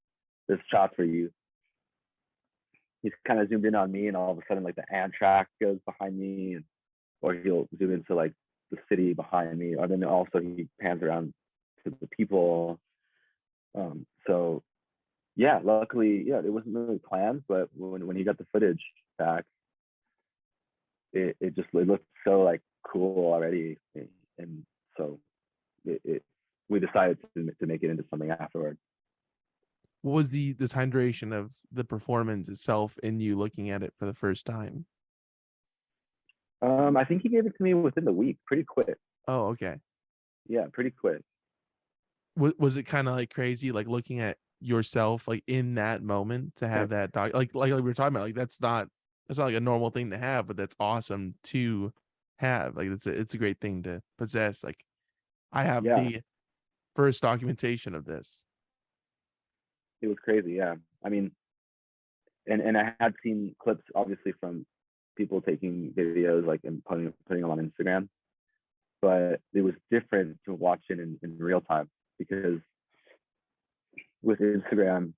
there's shots where he's kind of zoomed in on me, and all of a sudden like the Amtrak goes behind me, or he'll zoom into like the city behind me, or then also he pans around to the people. So yeah, luckily, yeah, it wasn't really planned, but when he got the footage back, it looked so like cool already, and so we decided to make it into something afterward. What was the time duration of the performance itself and you looking at it for the first time? I think he gave it to me within the week, pretty quick. Oh, okay. Yeah, pretty quick. Was it kind of like crazy, like looking at yourself like in that moment to have that dog, like we were talking about, like that's not like a normal thing to have, but that's awesome to have. Like it's a great thing to possess. Like I have Yeah, the first documentation of this. it was crazy. Yeah, I mean, and I had seen clips obviously from people taking videos like and putting them on Instagram, but it was different to watch it in real time, because with Instagram,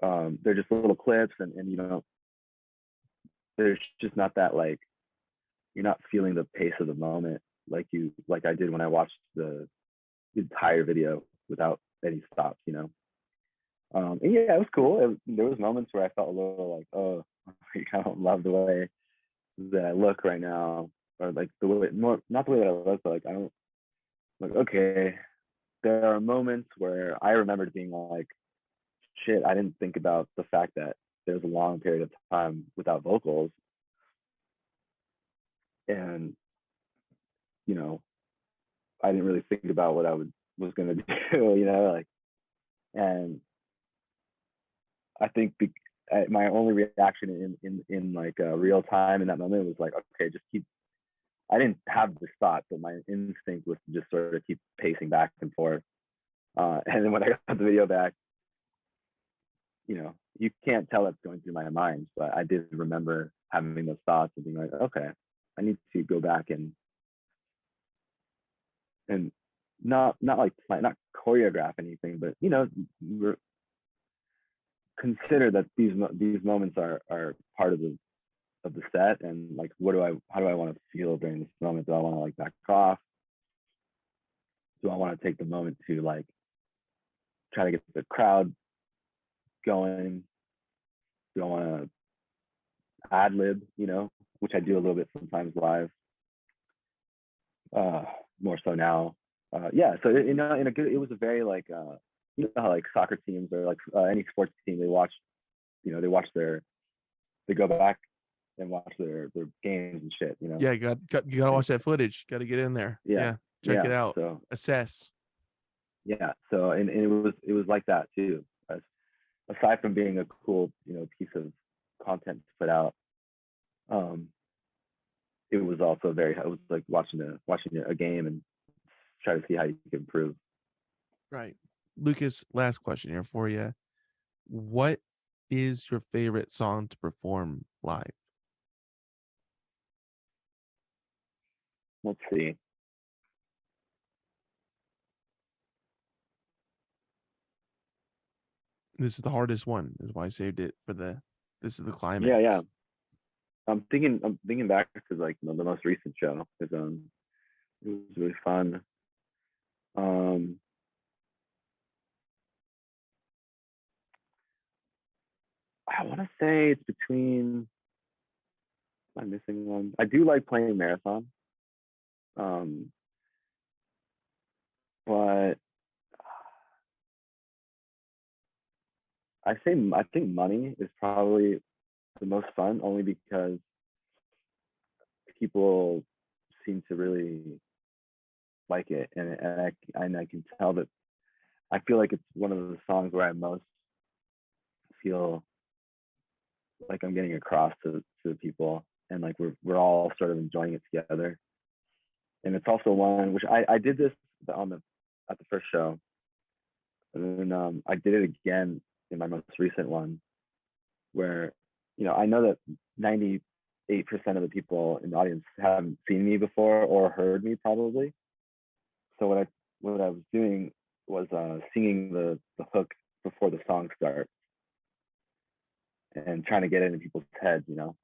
they're just little clips, and you know, there's just not that like, you're not feeling the pace of the moment like I did when I watched the entire video without any stops, you know. And yeah, it was cool. There was moments where I felt a little like, oh, I don't love the way that I look right now, or like the way, more not the way that I look, but like I don't, like, okay. There are moments where I remembered being like, shit, I didn't think about the fact that there's a long period of time without vocals, and you know, I didn't really think about what was gonna do, you know, like, and I think my only reaction in like real time in that moment was like, okay, just keep. I didn't have this thought, but my instinct was to just sort of keep pacing back and forth. And then when I got the video back, you know, you can't tell it's going through my mind, but I did remember having those thoughts and being like, okay, I need to go back and not like not choreograph anything, but you know, consider that these moments are part of the set, and like, how do I want to feel during this moment? Do I want to like back off? Do I want to take the moment to like try to get the crowd going? Do I want to ad lib, you know, which I do a little bit sometimes live. More so now. Yeah, so in a good, it was a very like you know how like soccer teams or like any sports team, they watch, you know, they go back and watch their games and shit, you know. Yeah, you gotta watch that footage. Got to get in there. Yeah, Yeah, check it yeah. out. So Assess. yeah, so and it was like that too. Aside from being a cool, you know, piece of content to put out, um, it was also very. It was like watching a game and try to see how you can improve. Right. Lucas, last question here for you. What is your favorite song to perform live? Let's see. This is the hardest one. Is why I saved it for this is the Yeah, yeah. climax. I'm thinking back to like the most recent show because it was really fun. Um, I want to say it's between. I'm missing one. I do like playing marathon, um, but I think money is probably the most fun, only because people seem to really like it, and I can tell that I feel like it's one of the songs where I most feel like I'm getting across to the people, and like we're all sort of enjoying it together. And it's also one which I did this on the at the first show, and then I did it again in my most recent one, where you know I know that 98% of the people in the audience haven't seen me before or heard me probably. So what I was doing was singing the hook before the song starts and trying to get it in people's heads, you know,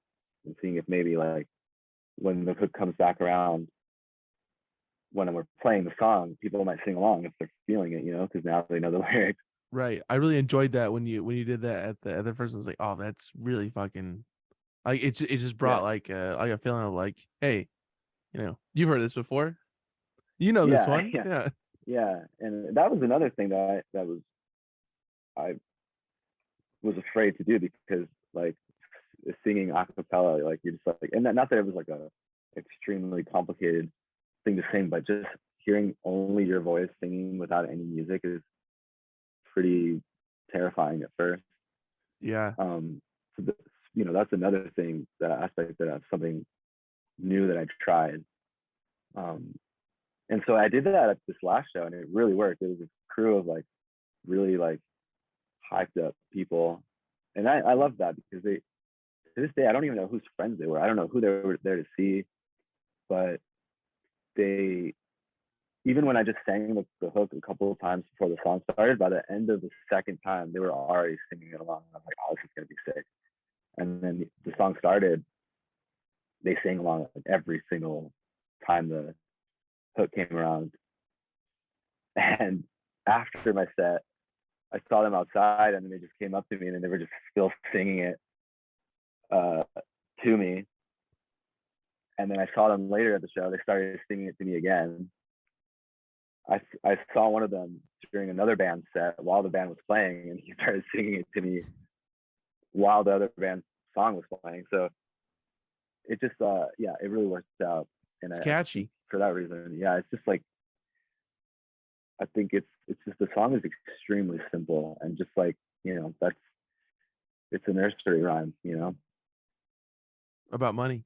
and seeing if maybe like when the hook comes back around, when we're playing the song, people might sing along if they're feeling it, you know, because now they know the lyrics. Right. I really enjoyed that when you did that at the first. I was like, oh, that's really fucking like it just brought Yeah, like a feeling of like, hey, you know, you've heard this before. You know this yeah, one. yeah, Yeah. yeah. And that was another thing I was afraid to do because like singing a cappella, like you're just like, and not that it was like a extremely complicated thing to sing, but just hearing only your voice singing without any music is pretty terrifying at first. Yeah. So you know, that's another thing, that aspect, that something new that I tried. Um, and so I did that at this last show, and it really worked. It was a crew of like really like hyped up people, and I love that because they, to this day, I don't even know whose friends they were. I don't know who they were there to see, but they, even when I just sang the hook a couple of times before the song started, by the end of the second time, they were already singing it along. I'm like, oh, this is gonna be sick. And then the song started, they sang along like every single time the hook came around. And after my set, I saw them outside, and then they just came up to me, and then they were just still singing it uh, to me. And then I saw them later at the show. They started singing it to me again. I saw one of them during another band set while the band was playing, and he started singing it to me while the other band's song was playing. So it just yeah, it really worked out. And It's I think catchy. for that reason, yeah, it's just like, I think it's just, the song is extremely simple, and just like, you know, it's a nursery rhyme, you know, About money.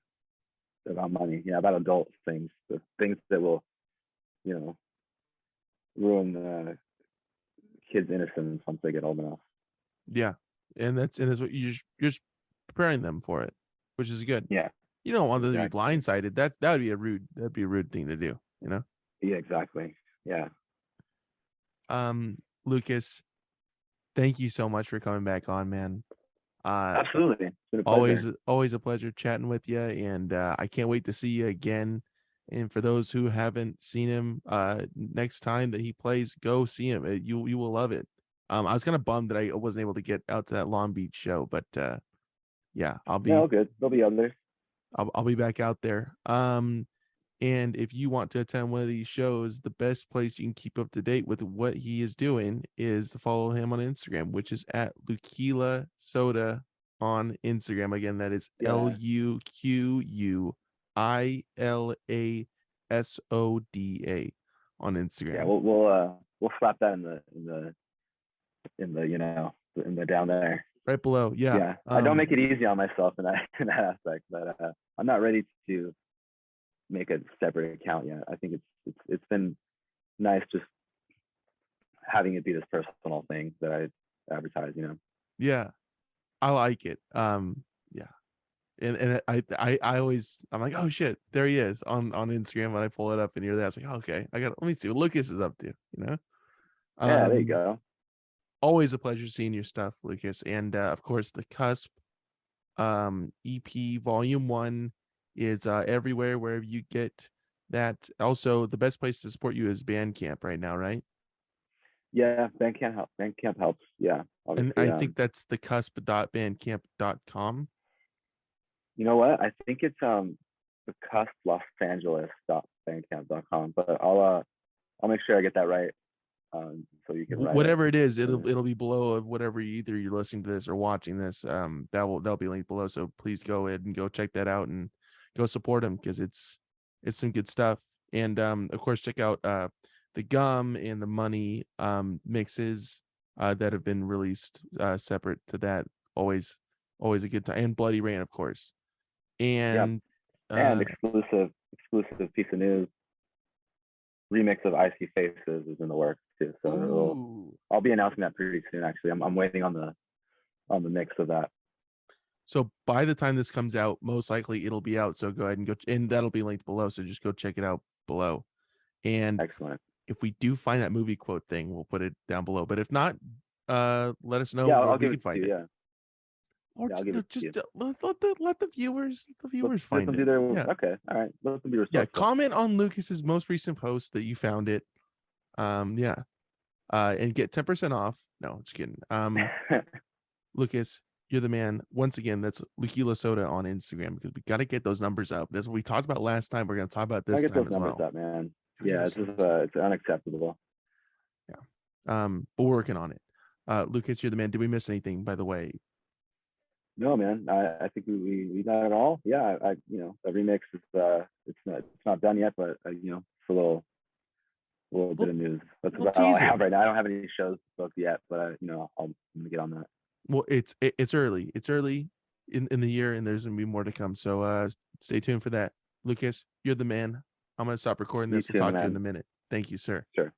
about money, yeah, about adult things, the things that will, you know, ruin the kids' innocence once they get old enough. Yeah. And that's what you're just preparing them for it, which is good. Yeah, You don't want them to be exactly. blindsided. That'd be a rude thing to do, you know? Yeah, exactly. Yeah, Lucas, thank you so much for coming back on, man. Uh absolutely. It's been a pleasure. always a pleasure chatting with you, and I can't wait to see you again. And for those who haven't seen him, next time that he plays, go see him. You will love it. I was kind of bummed that I wasn't able to get out to that Long Beach show, but Yeah, Yeah, all good. There'll be others. I'll be back out there. And if you want to attend one of these shows, the best place you can keep up to date with what he is doing is to follow him on Instagram, which is at Luquila Soda on Instagram. Again, that is Yeah. LUQUILASODA on Yeah, Instagram. we'll slap that in the down there. Right below. Yeah. Yeah, I don't make it easy on myself in that in that aspect, but I'm not ready to make a separate account yet. I think it's been nice just having it be this personal thing that I advertise. Yeah. I like it. Yeah. And I always I'm like, oh shit, there he is on Instagram when I pull it up and you're there. I was like, oh, okay, let me see what Lucas is up to. Yeah, there you Um go. always a pleasure seeing your stuff, Lucas. And of course the CUSP EP Volume 1 is everywhere wherever you get that. Also, the best place to support you is Bandcamp right now, right? Yeah, Bandcamp helps. Yeah, And obviously. I think that's the cusp.bandcamp.com. You know what? I think it's the cusp Los Angeles bandcamp.com, but I'll make sure I get that right. So you can write it. Whatever it is, it'll be below of whatever either you're listening to this or watching this. That'll be linked below. So please go ahead and go check that out and go support them because it's some good stuff. And of course check out the gum and the money mixes that have been released separate to that. Always a good time. And Bloody Rain, of course. Yeah, And and exclusive piece of news. Remix of Icy Faces is in the works too, so I'll be announcing that pretty soon. Actually, I'm waiting on the mix of that. So by the time this comes out, most likely it'll be out. So go ahead and go, and that'll be linked below. So just go check it out below. And Excellent. if we do find that movie quote thing, we'll put it down below. But if not, let us know Yeah, where I'll we give can it to find you. it. Yeah, Or yeah, I'll give it to just you. let the viewers Let find them it. do their Yeah. Okay, all right. Let them be Yeah. resourceful. Comment on Lucas's most recent post that you found it. Yeah. And get 10% off. No, just kidding. Lucas, you're the man. Once again, that's Luquila Soda on Instagram because we got to get those numbers up. That's what we talked about last time. We're going to talk about I this get time those as numbers well. up, man. Yeah, it's unacceptable. Yeah. But we're working on it. Lucas, you're the man. Did we miss anything, by the way? No, man. I think we got it all. Yeah, the remix is it's not done yet, but it's a little bit of news. That's about all I have right now. I don't have any shows booked yet, but I'm gonna get on that. Well, it's early. It's early in the year, and there's gonna be more to come. So stay tuned for that. Lucas, you're the man. I'm gonna stop recording this. I'll talk to you in a minute. Thank you, sir. Sure.